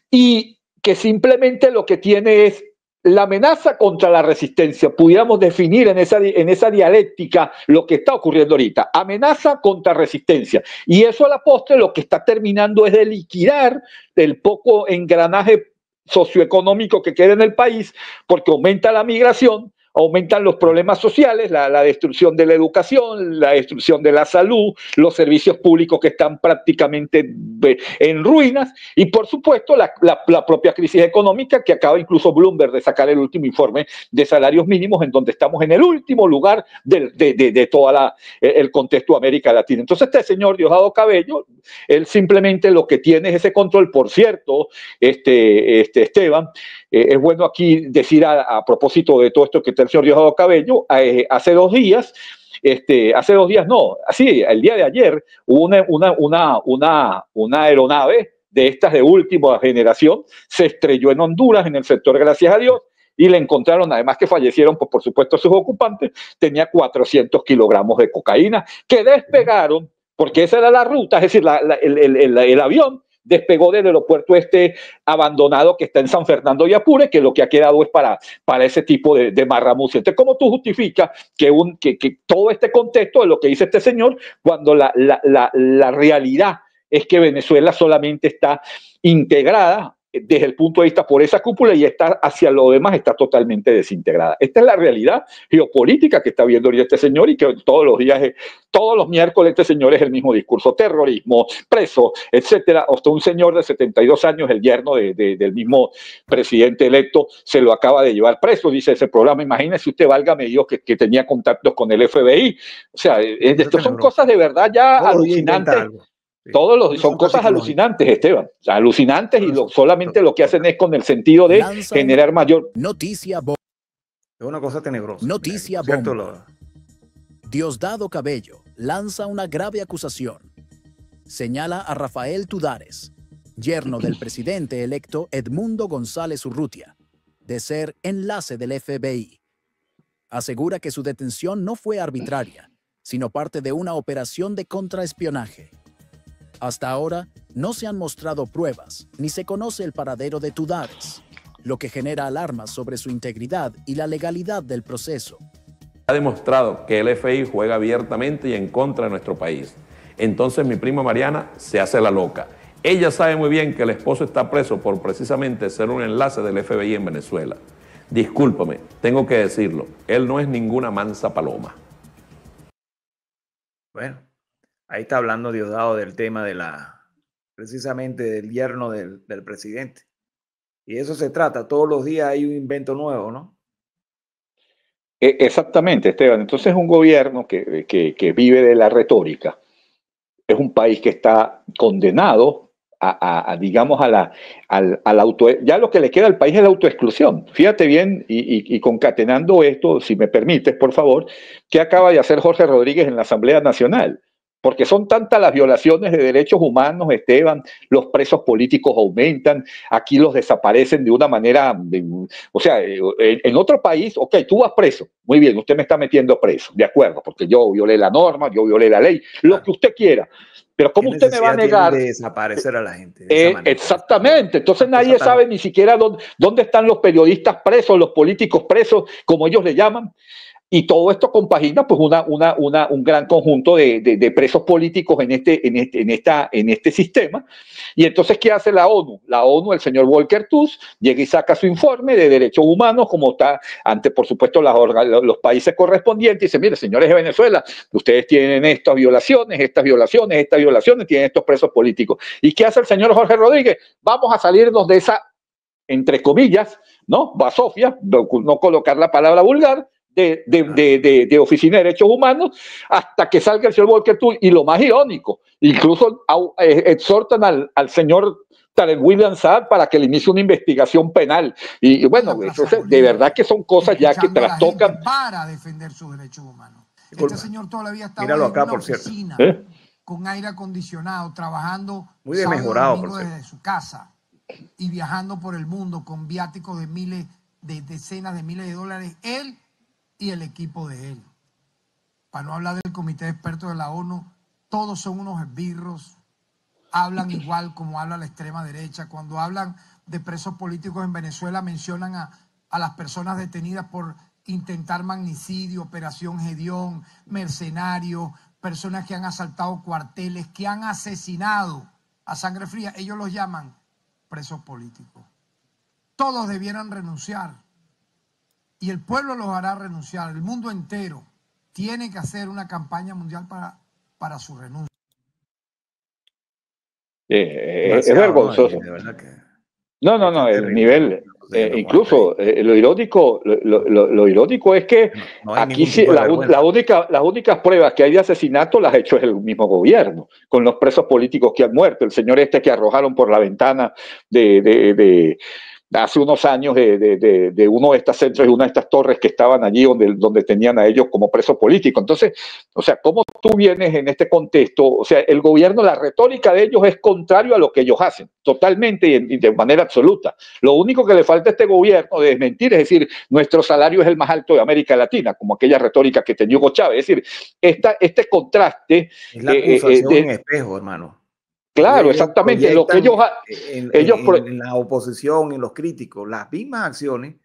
Speaker 2: y que simplemente lo que tiene es la amenaza contra la resistencia. Pudiéramos definir en esa dialéctica lo que está ocurriendo ahorita. Amenaza contra resistencia. Y eso a la postre lo que está terminando es de liquidar el poco engranaje socioeconómico que queda en el país, porque aumenta la migración, aumentan los problemas sociales, la destrucción de la educación, la destrucción de la salud, los servicios públicos que están prácticamente en ruinas, y por supuesto la propia crisis económica que acaba incluso Bloomberg de sacar el último informe de salarios mínimos, en donde estamos en el último lugar de todo el contexto de América Latina. Entonces este señor Diosdado Cabello, él simplemente lo que tiene es ese control. Por cierto, Esteban, es bueno aquí decir a propósito de todo esto que está el señor Diosdado Cabello, hace 2 días, el día de ayer hubo una aeronave de estas de última generación, se estrelló en Honduras, en el sector Gracias a Dios, y le encontraron, además que fallecieron, pues, por supuesto, sus ocupantes, tenía 400 kilogramos de cocaína, que despegaron, porque esa era la ruta, es decir, el avión despegó del aeropuerto abandonado que está en San Fernando de Apure, que lo que ha quedado es para ese tipo de marramucia. Entonces, ¿cómo tú justificas que todo este contexto de lo que dice este señor, cuando la realidad es que Venezuela solamente está integrada desde el punto de vista por esa cúpula y está hacia lo demás está totalmente desintegrada? Esta es la realidad geopolítica que está viendo hoy este señor, y que todos los días, todos los miércoles este señor es el mismo discurso: terrorismo, preso, etcétera. Hasta un señor de 72 años, el yerno del mismo presidente electo, se lo acaba de llevar preso, dice ese programa. Imagínese usted, válgame Dios, que tenía contactos con el FBI. O sea, esto son cosas de verdad ya alucinantes. Son cosas alucinantes, Esteban. O sea, alucinantes, y solamente lo que hacen es con el sentido de generar mayor.
Speaker 4: Noticia bomba.
Speaker 1: Es una cosa tenebrosa.
Speaker 4: Noticia bomba. Diosdado Cabello lanza una grave acusación. Señala a Rafael Tudares, yerno del presidente electo Edmundo González Urrutia, de ser enlace del FBI. Asegura que su detención no fue arbitraria, sino parte de una operación de contraespionaje. Hasta ahora, no se han mostrado pruebas, ni se conoce el paradero de Tudares, lo que genera alarmas sobre su integridad y la legalidad del proceso.
Speaker 6: Ha demostrado que el FBI juega abiertamente y en contra de nuestro país. Entonces mi prima Mariana se hace la loca. Ella sabe muy bien que el esposo está preso por precisamente ser un enlace del FBI en Venezuela. Discúlpame, tengo que decirlo, él no es ninguna mansa paloma.
Speaker 1: Bueno. Ahí está hablando Diosdado del tema precisamente del yerno del presidente. Y eso se trata, todos los días hay un invento nuevo, ¿no?
Speaker 2: Exactamente, Esteban. Entonces, un gobierno que vive de la retórica es un país que está condenado digamos, ya lo que le queda al país es la autoexclusión. Fíjate bien, y concatenando esto, si me permites, por favor, ¿qué acaba de hacer Jorge Rodríguez en la Asamblea Nacional? Porque son tantas las violaciones de derechos humanos, Esteban, los presos políticos aumentan, aquí los desaparecen de una manera, o sea, en otro país, ok, tú vas preso, muy bien, usted me está metiendo preso, de acuerdo, porque yo violé la norma, yo violé la ley, lo que usted quiera, Pero ¿cómo usted me va a negar?
Speaker 1: De desaparecer a la gente. De esa manera.
Speaker 2: Exactamente. Entonces nadie sabe ni siquiera dónde están los periodistas presos, los políticos presos, como ellos le llaman. Y todo esto compagina pues un gran conjunto de presos políticos en este sistema. Y entonces, ¿qué hace la ONU? La ONU, el señor Volker Türk, llega y saca su informe de derechos humanos, como está ante, por supuesto, los países correspondientes, y dice, mire, señores de Venezuela, ustedes tienen estas violaciones, tienen estos presos políticos. ¿Y qué hace el señor Jorge Rodríguez? Vamos a salirnos de esa, entre comillas, ¿no? basofia, no colocar la palabra vulgar, de Oficina de Derechos Humanos, hasta que salga el señor Volker Türk. Y lo más irónico, incluso exhortan al señor Tarek William Saad para que le inicie una investigación penal. Y bueno, eso, de verdad que son cosas ya que trastocan.
Speaker 7: Para defender sus derechos humanos. Este señor todavía estaba
Speaker 1: Míralo acá,
Speaker 7: en una oficina con aire acondicionado, trabajando
Speaker 1: muy desmejorado,
Speaker 7: desde su casa y viajando por el mundo con viáticos de miles, de decenas de miles de dólares. Él y el equipo de él. Para no hablar del comité de expertos de la ONU, todos son unos esbirros, hablan igual como habla la extrema derecha. Cuando hablan de presos políticos en Venezuela, mencionan a las personas detenidas por intentar magnicidio, operación Gedeón, mercenarios, personas que han asaltado cuarteles, que han asesinado a sangre fría. Ellos los llaman presos políticos. Todos debieran renunciar. Y el pueblo los hará renunciar. El mundo entero tiene que hacer una campaña mundial para su renuncia.
Speaker 2: Es vergonzoso. No, el nivel. Incluso lo irónico es que aquí sí, las únicas pruebas que hay de asesinato las ha hecho el mismo gobierno, con los presos políticos que han muerto. El señor que arrojaron por la ventana hace unos años de uno de estos centros y una de estas torres que estaban allí donde tenían a ellos como presos políticos. Entonces, o sea, ¿cómo tú vienes en este contexto? O sea, el gobierno, la retórica de ellos es contrario a lo que ellos hacen, totalmente y de manera absoluta. Lo único que le falta a este gobierno de desmentir es decir, nuestro salario es el más alto de América Latina, como aquella retórica que tenía Hugo Chávez. Es decir, este contraste...
Speaker 1: Es la acusación en espejo, hermano.
Speaker 2: Claro, exactamente. Lo que ellos
Speaker 1: en la oposición, en los críticos, las mismas acciones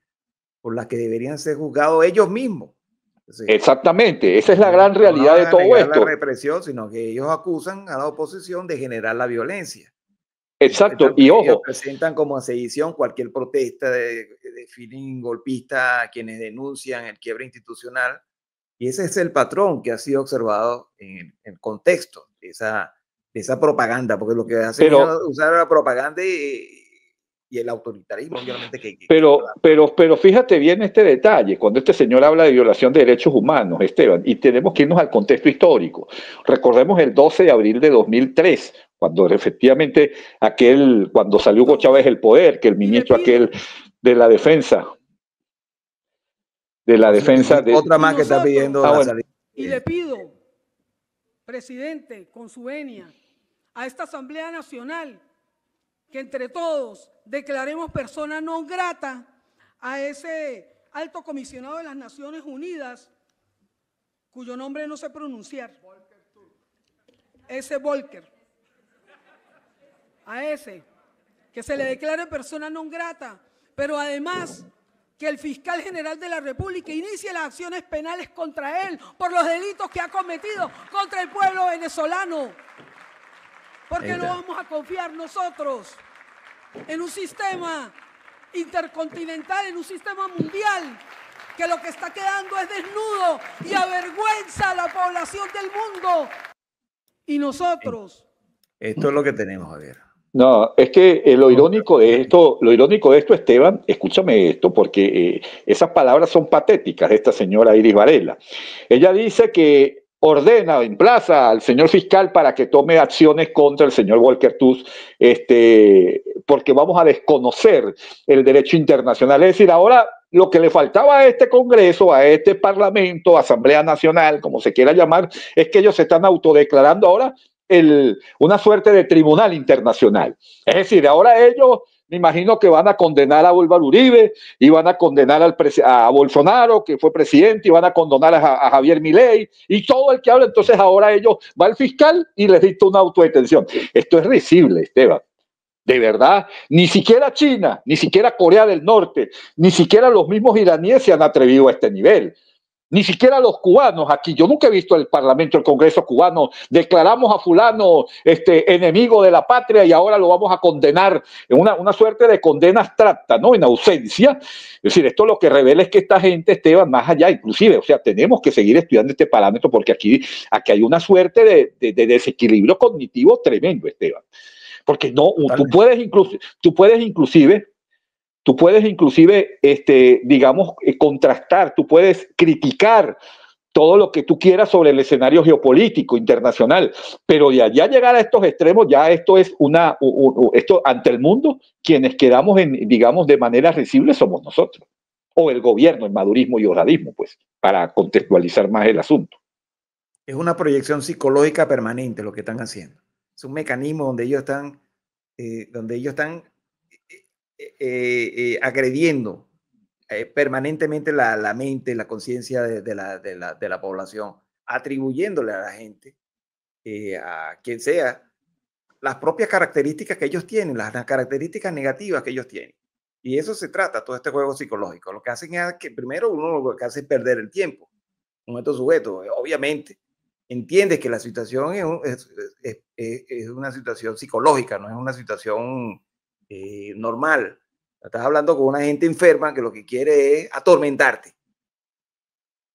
Speaker 1: por las que deberían ser juzgados ellos mismos. Entonces,
Speaker 2: exactamente, esa es la gran realidad de todo esto.
Speaker 1: No la represión, sino que ellos acusan a la oposición de generar la violencia.
Speaker 2: Exacto, y ojo.
Speaker 1: Ellos presentan como sedición cualquier protesta de feeling golpista a quienes denuncian el quiebre institucional. Y ese es el patrón que ha sido observado en el contexto de esa propaganda, porque lo que hacen es usar la propaganda y el autoritarismo, obviamente.
Speaker 2: Pero fíjate bien este detalle, cuando este señor habla de violación de derechos humanos, Esteban, y tenemos que irnos al contexto histórico. Recordemos el 12 de abril de 2003, cuando efectivamente cuando salió Hugo Chávez del poder, que el ministro aquel de la defensa...
Speaker 1: Otra más que está pidiendo la salida.
Speaker 8: Y le pido, presidente, con su venia, a esta Asamblea Nacional, que entre todos declaremos persona non grata a ese alto comisionado de las Naciones Unidas, cuyo nombre no sé pronunciar, ese Volker, a ese, que se le declare persona non grata, pero además que el fiscal general de la República inicie las acciones penales contra él por los delitos que ha cometido contra el pueblo venezolano. Porque no vamos a confiar nosotros en un sistema intercontinental, en un sistema mundial, que lo que está quedando es desnudo y avergüenza a la población del mundo. Y nosotros...
Speaker 1: Esto es lo que tenemos, a ver.
Speaker 2: No, es que lo irónico de esto, Esteban, escúchame esto, porque esas palabras son patéticas de esta señora Iris Varela. Ella dice que ordena, emplaza al señor fiscal para que tome acciones contra el señor Volker Türk, porque vamos a desconocer el derecho internacional. Es decir, ahora lo que le faltaba a este Congreso, a este Parlamento, Asamblea Nacional, como se quiera llamar, es que ellos se están autodeclarando ahora una suerte de tribunal internacional. Es decir, ahora ellos me imagino que van a condenar a Álvaro Uribe y van a condenar a Bolsonaro, que fue presidente, y van a condenar a Javier Milei y todo el que habla. Entonces ahora ellos va el fiscal y les dicta una autodetención. Esto es risible, Esteban. De verdad, ni siquiera China, ni siquiera Corea del Norte, ni siquiera los mismos iraníes se han atrevido a este nivel. Ni siquiera los cubanos aquí. Yo nunca he visto el Parlamento, el Congreso cubano, declaramos a fulano enemigo de la patria y ahora lo vamos a condenar en una suerte de condena abstracta, ¿no? En ausencia. Es decir, esto lo que revela es que esta gente, Esteban, más allá, inclusive, o sea, tenemos que seguir estudiando este parámetro porque aquí hay una suerte de desequilibrio cognitivo tremendo, Esteban. Porque no, tú puedes inclusive, digamos, contrastar, tú puedes criticar todo lo que tú quieras sobre el escenario geopolítico internacional, pero de allá llegar a estos extremos, ya esto es esto ante el mundo, quienes quedamos digamos, de manera risible somos nosotros, o el gobierno, el madurismo y oradismo, pues, para contextualizar más el asunto.
Speaker 1: Es una proyección psicológica permanente lo que están haciendo. Es un mecanismo donde ellos están agrediendo permanentemente la mente, la conciencia de la población, atribuyéndole a la gente, a quien sea, las propias características que ellos tienen, las características negativas que ellos tienen. Y eso se trata, todo este juego psicológico. Lo que hacen es que primero uno lo que hace es perder el tiempo con estos sujetos. Obviamente, entiendes que la situación es una situación psicológica, no es una situación normal. Estás hablando con una gente enferma que lo que quiere es atormentarte.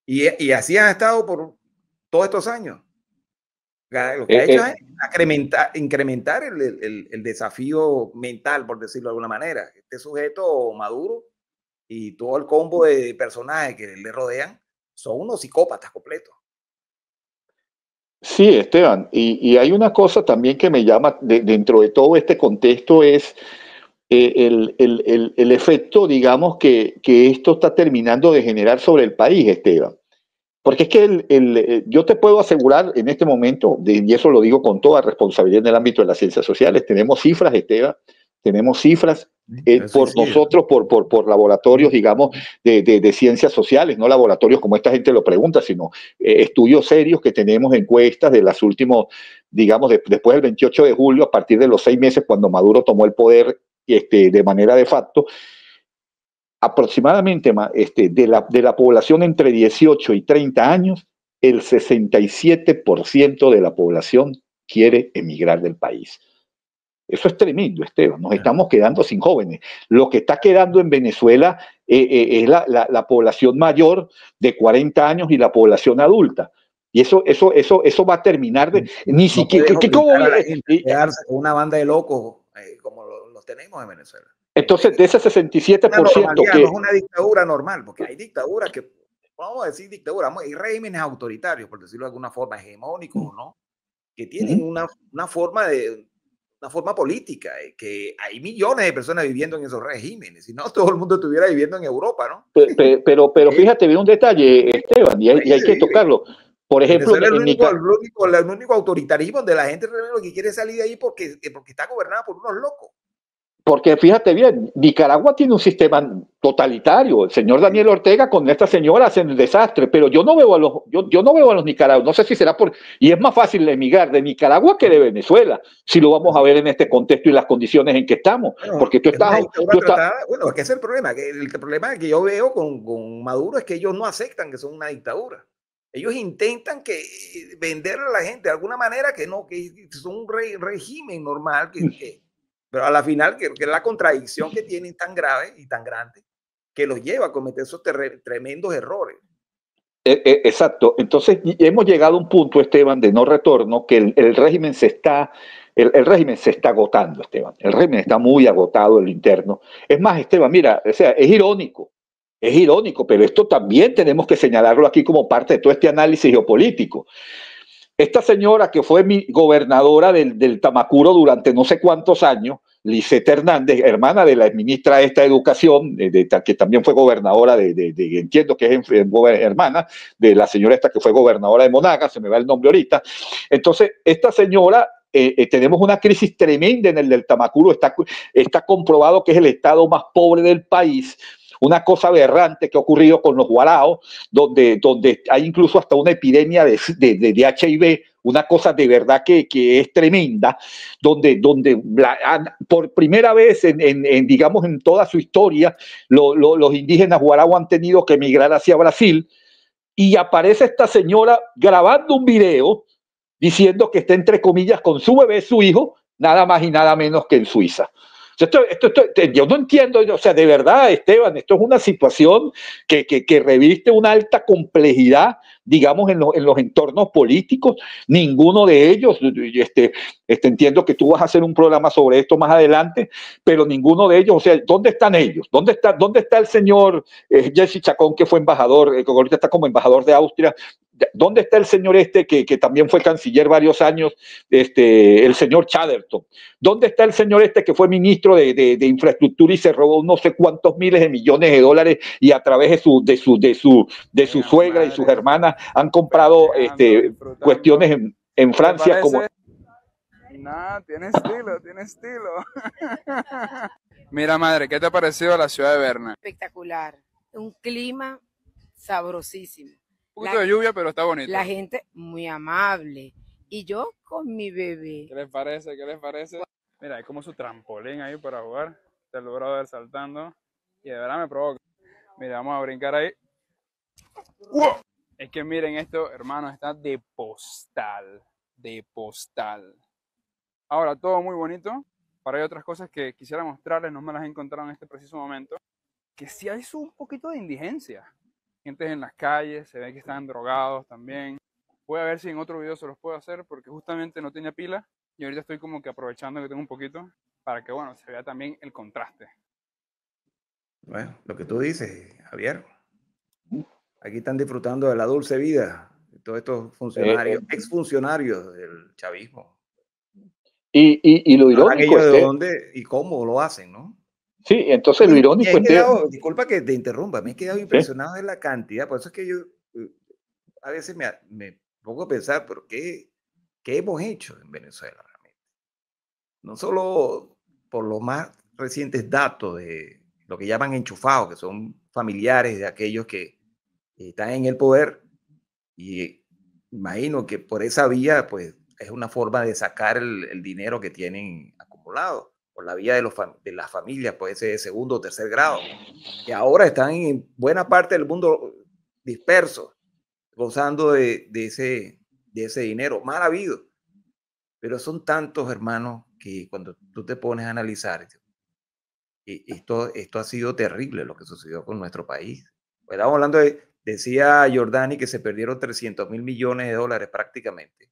Speaker 1: Y así han estado por todos estos años. Lo que ha hecho es incrementar el desafío mental, por decirlo de alguna manera. Este sujeto Maduro y todo el combo de personajes que le rodean son unos psicópatas completos.
Speaker 2: Sí, Esteban, y hay una cosa también que me llama dentro de todo este contexto es el efecto, digamos, que esto está terminando de generar sobre el país, Esteban. Porque es que yo te puedo asegurar en este momento, y eso lo digo con toda responsabilidad en el ámbito de las ciencias sociales, tenemos cifras, Esteban, tenemos cifras nosotros, por laboratorios, digamos, de ciencias sociales, no laboratorios como esta gente lo pregunta, sino estudios serios que tenemos, encuestas de las últimas, digamos, después del 28 de julio, a partir de los 6 meses cuando Maduro tomó el poder de manera de facto, aproximadamente de la población entre 18 y 30 años, el 67% de la población quiere emigrar del país. Eso es tremendo, Esteban. Nos estamos quedando sin jóvenes. Lo que está quedando en Venezuela es la población mayor de 40 años y la población adulta. Y eso va a terminar de... Ni siquiera...
Speaker 1: quedarse con una banda de locos como los tenemos en Venezuela.
Speaker 2: Entonces, de ese 67%...
Speaker 1: No es una dictadura normal, porque hay dictaduras que... Vamos a decir dictaduras, hay regímenes autoritarios, por decirlo de alguna forma, hegemónicos, ¿no? Que tienen una forma política, que hay millones de personas viviendo en esos regímenes, si no todo el mundo estuviera viviendo en Europa, ¿no?
Speaker 2: Pero fíjate bien un detalle, Esteban, y hay que tocarlo. Por ejemplo,
Speaker 1: el único autoritarismo donde la gente lo que quiere salir de ahí porque está gobernada por unos locos.
Speaker 2: Porque fíjate bien, Nicaragua tiene un sistema totalitario. El señor Daniel Ortega con esta señora hacen el desastre, pero yo no veo a los nicaragüenses. No sé si será y es más fácil emigrar de Nicaragua que de Venezuela, si lo vamos a ver en este contexto y las condiciones en que estamos.
Speaker 1: Bueno,
Speaker 2: porque tú estás...
Speaker 1: Bueno, es que ese es el problema. El problema que yo veo con Maduro es que ellos no aceptan que son una dictadura. Ellos intentan venderle a la gente de alguna manera que son un régimen normal, pero a la final, que es la contradicción que tienen tan grave y tan grande, que los lleva a cometer esos tremendos errores.
Speaker 2: Exacto. Entonces, hemos llegado a un punto, Esteban, de no retorno, que el régimen se está agotando, Esteban. El régimen está muy agotado en lo interno. Es más, Esteban, mira, o sea, es irónico, pero esto también tenemos que señalarlo aquí como parte de todo este análisis geopolítico. Esta señora que fue gobernadora del Tamacuro durante no sé cuántos años, Lisette Hernández, hermana de la ministra de Educación, que también fue gobernadora entiendo que es hermana de la señora esta que fue gobernadora de Monagas, se me va el nombre ahorita. Entonces, esta señora tenemos una crisis tremenda en el del Tamacuro, está comprobado que es el estado más pobre del país. Una cosa aberrante que ha ocurrido con los guaraos, donde hay incluso hasta una epidemia de HIV, una cosa de verdad que es tremenda, donde por primera vez digamos, en toda su historia, los indígenas guaraos han tenido que emigrar hacia Brasil, y aparece esta señora grabando un video diciendo que está, entre comillas, con su bebé, su hijo, nada más y nada menos que en Suiza. Yo no entiendo, o sea, de verdad, Esteban, esto es una situación que reviste una alta complejidad, digamos, en los entornos políticos. Ninguno de ellos, entiendo que tú vas a hacer un programa sobre esto más adelante, pero ninguno de ellos, o sea, ¿dónde están ellos? ¿Dónde está el señor Jesse Chacón, que fue embajador, que ahorita está como embajador de Austria? ¿Dónde está el señor que también fue canciller varios años, el señor Chatterton? ¿Dónde está el señor que fue ministro de infraestructura y se robó no sé cuántos miles de millones de dólares, y a través de su suegra y sus hermanas han comprado cuestiones en Francia como...
Speaker 9: Nada, tiene estilo, tiene estilo. Mira, madre, ¿qué te ha parecido la ciudad de Berna?
Speaker 10: Espectacular, un clima sabrosísimo.
Speaker 9: Un poquito de lluvia, pero está bonito.
Speaker 10: La gente muy amable. Y yo con mi bebé.
Speaker 9: ¿Qué les parece? ¿Qué les parece? Mira, hay como su trampolín ahí para jugar. Te logro ver saltando. Y de verdad me provoca. Mira, vamos a brincar ahí. ¡Wow! Es que miren esto, hermano, está de postal. De postal. Ahora, todo muy bonito. Pero hay otras cosas que quisiera mostrarles, no me las he encontrado en este preciso momento. Que sí hay un poquito de indigencia. Gente en las calles, se ve que están drogados también. Voy a ver si en otro video se los puedo hacer, porque justamente no tenía pila y ahorita estoy como que aprovechando que tengo un poquito para que, bueno, se vea también el contraste.
Speaker 1: Bueno, lo que tú dices, Javier, aquí están disfrutando de la dulce vida de todos estos funcionarios, exfuncionarios del chavismo.
Speaker 2: Y lo irónico
Speaker 1: es de dónde y cómo lo hacen, ¿no?
Speaker 2: Sí, entonces lo irónico es que...
Speaker 1: Disculpa que te interrumpa, me he quedado impresionado de la cantidad, por eso es que yo a veces me pongo a pensar, pero ¿qué hemos hecho en Venezuela realmente? No solo por los más recientes datos de lo que llaman enchufados, que son familiares de aquellos que están en el poder, y imagino que por esa vía, pues, es una forma de sacar el dinero que tienen acumulado. Por la vía de las familias, puede ser de segundo o tercer grado, que ahora están en buena parte del mundo dispersos, gozando de ese dinero mal habido. Pero son tantos, hermanos, que cuando tú te pones a analizar, esto ha sido terrible lo que sucedió con nuestro país. Pues estamos hablando decía Giordani que se perdieron 300.000 millones de dólares prácticamente.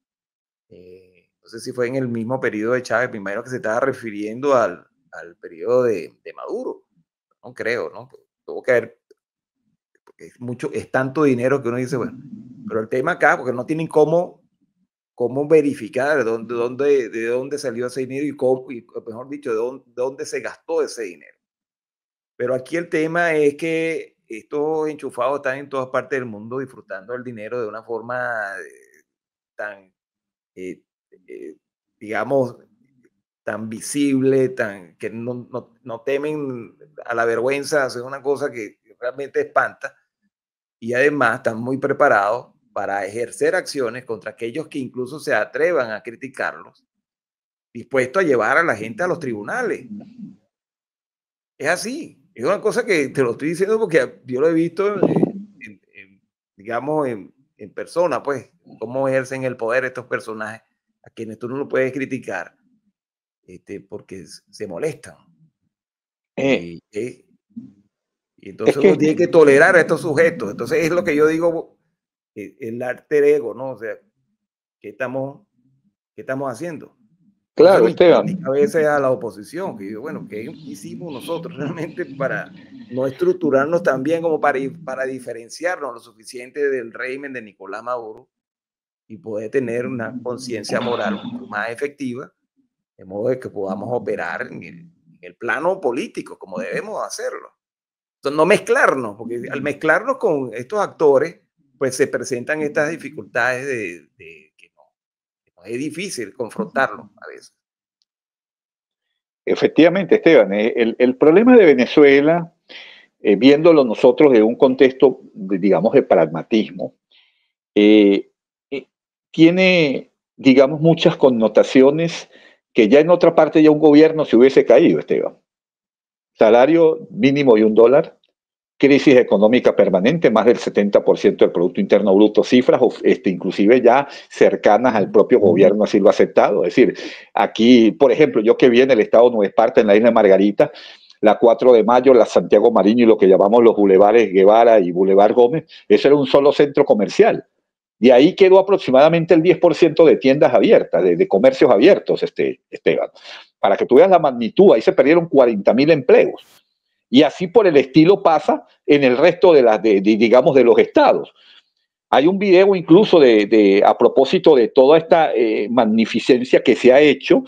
Speaker 1: No sé si fue en el mismo periodo de Chávez, me imagino que se estaba refiriendo al periodo de Maduro. No creo, ¿no? Tuvo que haber, porque es tanto dinero que uno dice, bueno, pero el tema acá, porque no tienen cómo verificar de dónde salió ese dinero y mejor dicho, de dónde se gastó ese dinero. Pero aquí el tema es que estos enchufados están en todas partes del mundo disfrutando del dinero de una forma tan... digamos, tan visible, que no temen a la vergüenza, hacer una cosa que realmente espanta, y además están muy preparados para ejercer acciones contra aquellos que incluso se atrevan a criticarlos, dispuestos a llevar a la gente a los tribunales. Es así, es una cosa que te lo estoy diciendo porque yo lo he visto, digamos, en persona, pues, cómo ejercen el poder estos personajes a quienes tú no lo puedes criticar, porque se molestan. Y entonces uno tiene que tolerar a estos sujetos. Entonces es lo que yo digo, el alter ego, ¿no? O sea, ¿qué estamos haciendo?
Speaker 2: Claro, Esteban.
Speaker 1: A veces a la oposición, que digo, bueno, ¿qué hicimos nosotros realmente para no estructurarnos tan bien como para diferenciarnos lo suficiente del régimen de Nicolás Maduro y poder tener una conciencia moral más efectiva, de modo de que podamos operar en el plano político como debemos hacerlo? Entonces, no mezclarnos, porque al mezclarnos con estos actores, pues se presentan estas dificultades que nos es difícil confrontarlo a veces.
Speaker 2: Efectivamente, Esteban, el problema de Venezuela, viéndolo nosotros de un contexto, digamos, de pragmatismo, tiene, digamos, muchas connotaciones que ya en otra parte ya un gobierno se hubiese caído, Esteban. Salario mínimo de $1, crisis económica permanente, más del 70% del Producto Interno Bruto, cifras inclusive ya cercanas al propio gobierno, así lo ha aceptado. Es decir, aquí, por ejemplo, yo que vi en el estado Nueva Esparta, en la isla de Margarita, la 4 de Mayo, la Santiago Mariño y lo que llamamos los bulevares Guevara y Boulevard Gómez, eso era un solo centro comercial. Y ahí quedó aproximadamente el 10% de tiendas abiertas, de comercios abiertos, Esteban. Para que tú veas la magnitud, ahí se perdieron 40.000 empleos. Y así por el estilo pasa en el resto digamos, de los estados. Hay un video incluso a propósito de toda esta magnificencia que se ha hecho,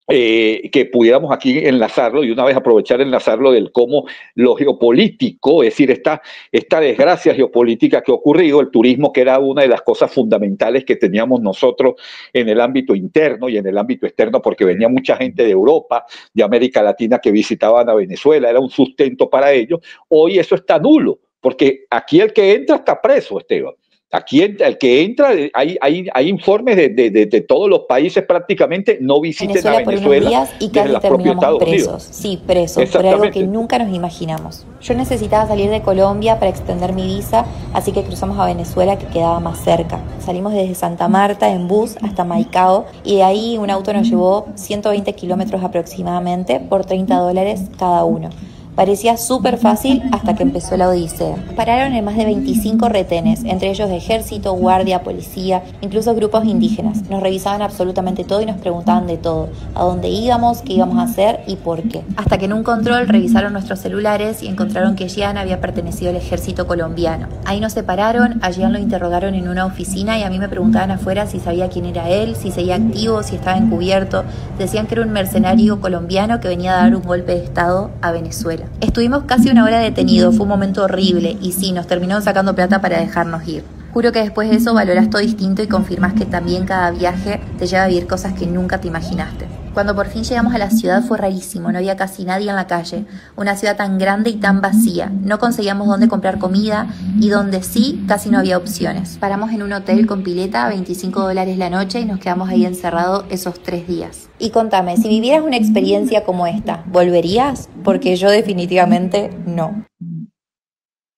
Speaker 2: que pudiéramos aquí enlazarlo y una vez aprovechar enlazarlo del cómo lo geopolítico, es decir, esta desgracia geopolítica que ha ocurrido, el turismo, que era una de las cosas fundamentales que teníamos nosotros en el ámbito interno y en el ámbito externo, porque venía mucha gente de Europa, de América Latina, que visitaban a Venezuela, era un sustento para ellos. Hoy eso está nulo, porque aquí el que entra está preso, Esteban. Aquí el que entra, hay informes de todos los países prácticamente, no visiten a Venezuela
Speaker 11: por unos días y casi terminamos presos. Sí, presos, por algo que nunca nos imaginamos. Yo necesitaba salir de Colombia para extender mi visa, así que cruzamos a Venezuela, que quedaba más cerca. Salimos desde Santa Marta en bus hasta Maicao y de ahí un auto nos llevó 120 kilómetros aproximadamente por $30 cada uno. Parecía súper fácil hasta que empezó la odisea. Pararon en más de 25 retenes, entre ellos ejército, guardia, policía, incluso grupos indígenas. Nos revisaban absolutamente todo y nos preguntaban de todo, a dónde íbamos, qué íbamos a hacer y por qué. Hasta que en un control revisaron nuestros celulares y encontraron que Jean había pertenecido al ejército colombiano. Ahí nos separaron, a Jean lo interrogaron en una oficina y a mí me preguntaban afuera si sabía quién era él, si seguía activo, si estaba encubierto. Decían que era un mercenario colombiano que venía a dar un golpe de estado a Venezuela. Estuvimos casi una hora detenidos, fue un momento horrible y sí, nos terminaron sacando plata para dejarnos ir. Juro que después de eso valorás todo distinto y confirmás que también cada viaje te lleva a vivir cosas que nunca te imaginaste. Cuando por fin llegamos a la ciudad fue rarísimo, no había casi nadie en la calle, una ciudad tan grande y tan vacía, no conseguíamos dónde comprar comida y donde sí, casi no había opciones. Paramos en un hotel con pileta a $25 la noche y nos quedamos ahí encerrados esos 3 días. Y contame, si vivieras una experiencia como esta, ¿volverías? Porque yo definitivamente no.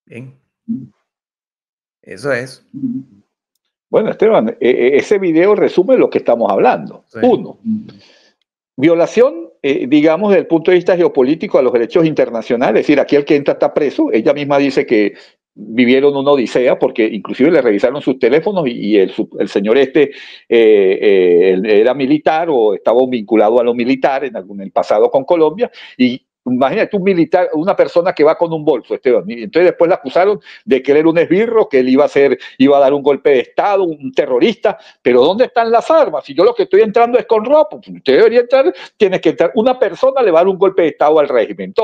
Speaker 1: Bien. Eso es.
Speaker 2: Bueno, Esteban, ese video resume lo que estamos hablando. Sí. 1. Violación, digamos, desde el punto de vista geopolítico a los derechos internacionales. Es decir, aquí el que entra está preso. Ella misma dice que vivieron una odisea porque inclusive le revisaron sus teléfonos y el señor era militar o estaba vinculado a lo militar en el pasado con Colombia y imagínate un militar, una persona que va con un bolso, Esteban. Y entonces después la acusaron de que él era un esbirro, que él iba a dar un golpe de Estado, un terrorista. Pero ¿dónde están las armas? Si yo lo que estoy entrando es con ropa, pues usted debería entrar, tiene que entrar. Una persona le va a dar un golpe de Estado al régimen.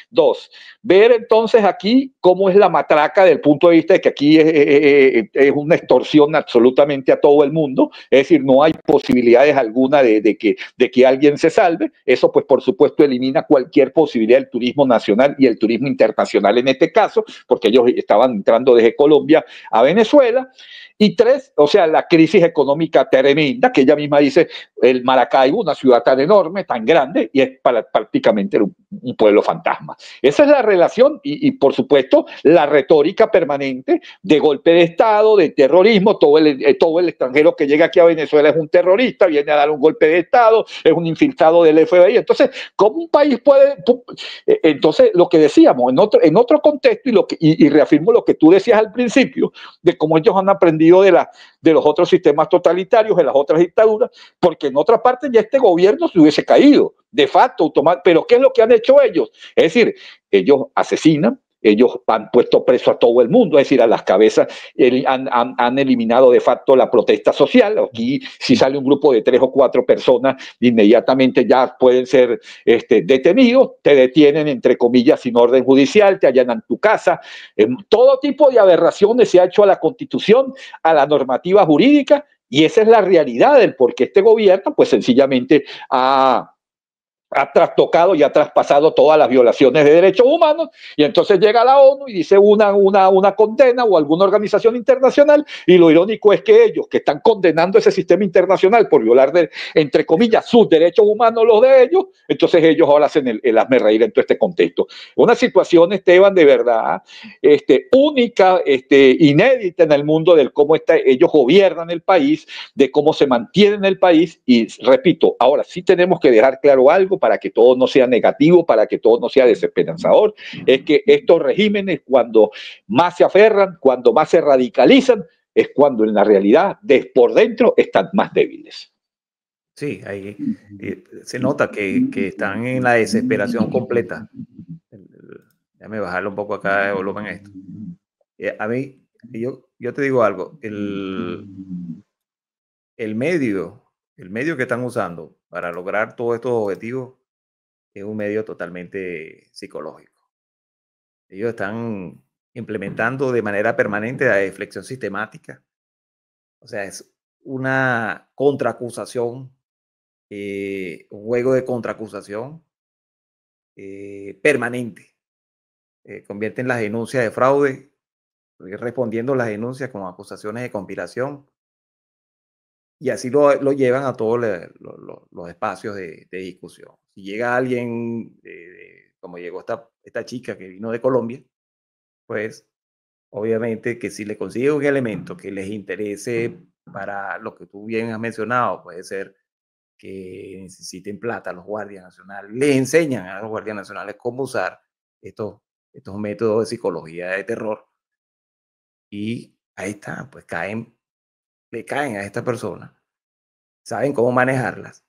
Speaker 2: Dos, ver entonces aquí cómo es la matraca desde el punto de vista de que aquí es una extorsión absolutamente a todo el mundo, es decir, no hay posibilidades alguna de que alguien se salve. Eso pues por supuesto elimina cualquier posibilidad del turismo nacional y el turismo internacional en este caso, porque ellos estaban entrando desde Colombia a Venezuela. Y 3, o sea, la crisis económica tremenda, que ella misma dice, el Maracaibo, una ciudad tan enorme, tan grande, y es prácticamente un pueblo fantasma. Esa es la relación y por supuesto, la retórica permanente de golpe de Estado, de terrorismo. Todo el extranjero que llega aquí a Venezuela es un terrorista, viene a dar un golpe de Estado, es un infiltrado del FBI. Entonces, ¿cómo un país puede...? Entonces, lo que decíamos, en otro contexto, y reafirmo lo que tú decías al principio, de cómo ellos han aprendido de los otros sistemas totalitarios, de las otras dictaduras, porque en otra parte ya este gobierno se hubiese caído, de facto, automático. Pero ¿qué es lo que han hecho ellos? Es decir, ellos asesinan, ellos han puesto preso a todo el mundo, es decir, a las cabezas, han eliminado de facto la protesta social. Aquí si sale un grupo de 3 o 4 personas, inmediatamente ya pueden ser detenidos, te detienen entre comillas sin orden judicial, te allanan tu casa. Todo tipo de aberraciones se ha hecho a la Constitución, a la normativa jurídica, Y esa es la realidad del por qué este gobierno, pues sencillamente ha trastocado y ha traspasado todas las violaciones de derechos humanos, y entonces llega la ONU y dice una condena o alguna organización internacional, y lo irónico es que ellos que están condenando ese sistema internacional por violar, entre comillas, sus derechos humanos, los de ellos, entonces ellos ahora hacen el hazme-reír en todo este contexto. Una situación, Esteban, de verdad única, inédita en el mundo del cómo ellos gobiernan el país, de cómo se mantienen el país, y repito, ahora sí tenemos que dejar claro algo para que todo no sea negativo, para que todo no sea desesperanzador, es que estos regímenes, cuando más se aferran, cuando más se radicalizan, es cuando en la realidad, por dentro, están más débiles.
Speaker 1: Sí, ahí se nota que están en la desesperación completa. Déjame bajarle un poco acá de volumen a esto. A mí, yo te digo algo, el medio que están usando para lograr todos estos objetivos es un medio totalmente psicológico. Ellos están implementando de manera permanente la deflexión sistemática. O sea, es una contraacusación, un juego de contraacusación permanente. Convierten las denuncias de fraude, respondiendo las denuncias con acusaciones de conspiración. Y así lo llevan a todos los espacios de discusión. Si llega alguien, como llegó esta chica que vino de Colombia, pues obviamente que si le consigue un elemento que les interese para lo que tú bien has mencionado, puede ser que necesiten plata a los guardias nacionales, les enseñan a los guardias nacionales cómo usar estos métodos de psicología de terror. Y ahí está, pues le caen a esta persona, saben cómo manejarlas.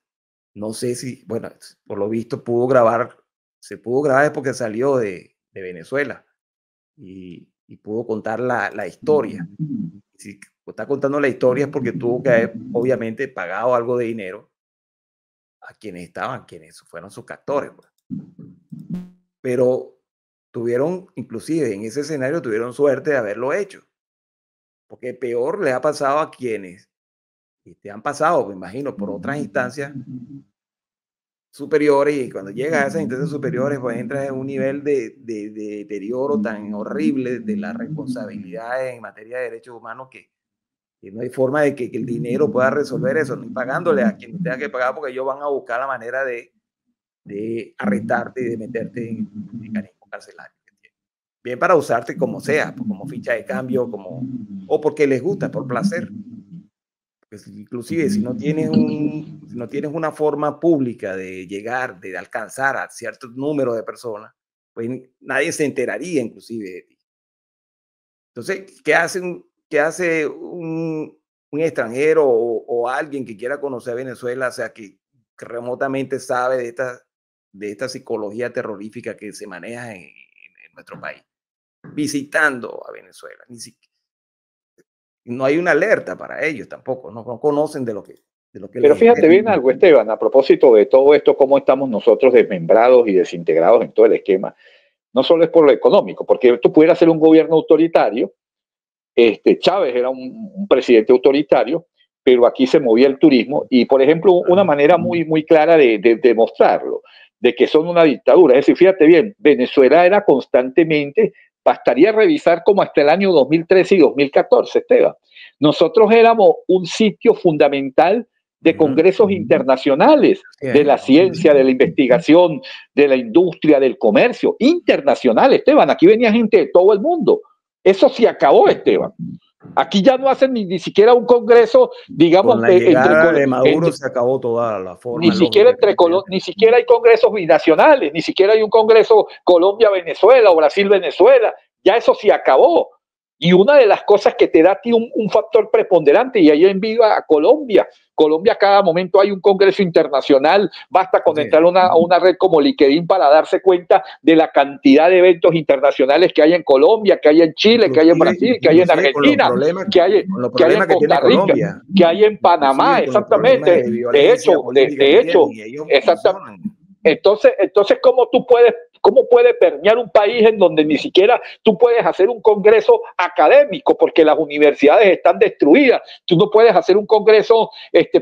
Speaker 1: No sé si, bueno, por lo visto se pudo grabar porque salió de Venezuela y pudo contar la historia. Si está contando la historia es porque tuvo que haber, obviamente, pagado algo de dinero a quienes fueron sus captores. Pues. Pero inclusive en ese escenario, tuvieron suerte de haberlo hecho. Porque peor les ha pasado a quienes han pasado, me imagino, por otras instancias superiores, y cuando llegas a esas instancias superiores, pues entras en un nivel de deterioro tan horrible de las responsabilidades en materia de derechos humanos que no hay forma de que el dinero pueda resolver eso, ni pagándole a quien tenga que pagar, porque ellos van a buscar la manera de arrestarte y de meterte en mecanismos carcelarios. Bien para usarte como sea, como ficha de cambio, o porque les gusta, por placer. Pues inclusive si no tienes una forma pública de llegar, de alcanzar a cierto número de personas, pues nadie se enteraría inclusive de ti. Entonces, ¿qué hace un extranjero o alguien que quiera conocer Venezuela, o sea, que remotamente sabe de esta psicología terrorífica que se maneja en nuestro país, visitando a Venezuela? No hay una alerta para ellos tampoco, no conocen de lo que
Speaker 2: Pero fíjate bien algo, Esteban, a propósito de todo esto, cómo estamos nosotros desmembrados y desintegrados en todo el esquema. No solo es por lo económico, porque tú pudieras ser un gobierno autoritario. Chávez era un presidente autoritario, pero aquí se movía el turismo, y por ejemplo, una manera muy, muy clara de demostrarlo, de que son una dictadura. Es decir, fíjate bien, Venezuela era constantemente, bastaría revisar como hasta el año 2013 y 2014, Esteban. Nosotros éramos un sitio fundamental de congresos internacionales, de la ciencia, de la investigación, de la industria, del comercio, internacional, Esteban. Aquí venía gente de todo el mundo. Eso se acabó, Esteban. Aquí ya no hacen ni siquiera un congreso, digamos,
Speaker 1: con la llegada de Maduro se acabó toda la forma.
Speaker 2: Ni siquiera hay congresos binacionales, ni siquiera hay un congreso Colombia-Venezuela o Brasil-Venezuela. Ya eso se acabó. Y una de las cosas que te da a ti un factor preponderante, y ahí envío a Colombia. Colombia, a cada momento hay un congreso internacional, basta con entrar a una red como LinkedIn para darse cuenta de la cantidad de eventos internacionales que hay en Colombia, que hay en Chile, que hay en Brasil, que hay en Argentina, que hay en Costa Rica, que hay en Panamá, exactamente. De hecho, exactamente. Entonces, ¿cómo tú puedes ¿Cómo puede permear un país en donde ni siquiera tú puedes hacer un congreso académico porque las universidades están destruidas? Tú no puedes hacer un congreso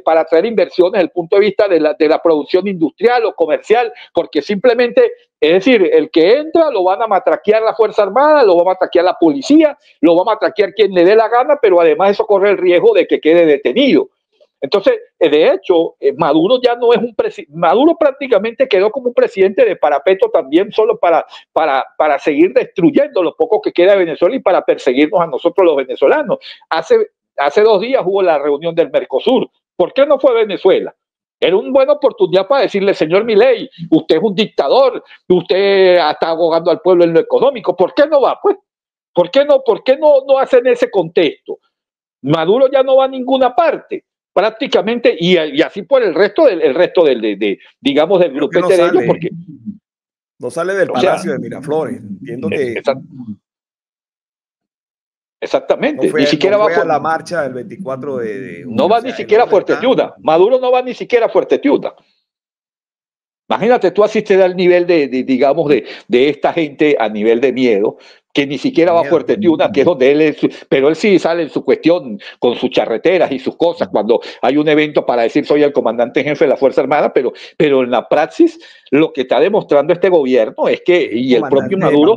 Speaker 2: para traer inversiones desde el punto de vista de la producción industrial o comercial, porque simplemente, es decir, el que entra lo van a matraquear la Fuerza Armada, lo va a matraquear la policía, lo va a matraquear quien le dé la gana, pero además eso corre el riesgo de que quede detenido. Entonces, de hecho, Maduro ya no es un presidente. Maduro prácticamente quedó como un presidente de parapeto también, solo para seguir destruyendo lo poco que queda de Venezuela y para perseguirnos a nosotros los venezolanos. Hace 2 días hubo la reunión del Mercosur. ¿Por qué no fue Venezuela? Era una buena oportunidad para decirle, señor Milei, usted es un dictador, usted está abogando al pueblo en lo económico. ¿Por qué no va? Pues, ¿por qué no hacen ese contexto? Maduro ya no va a ninguna parte. Prácticamente, y así por el resto digamos, del grupete de ellos, porque
Speaker 1: no sale del Palacio de Miraflores. Entiendo que
Speaker 2: exactamente,
Speaker 1: ni siquiera va a la marcha del 24
Speaker 2: no va ni siquiera a Fuerte Tiuna. Maduro no va ni siquiera a Fuerte Tiuna. Imagínate, tú asistes al nivel digamos, de esta gente a nivel de miedo, que ni siquiera va a Fuerte Tiuna, que es donde él es, pero él sí sale en su cuestión con sus charreteras y sus cosas cuando hay un evento para decir soy el comandante en jefe de la Fuerza Armada, pero en la praxis lo que está demostrando este gobierno es que, y el propio Maduro,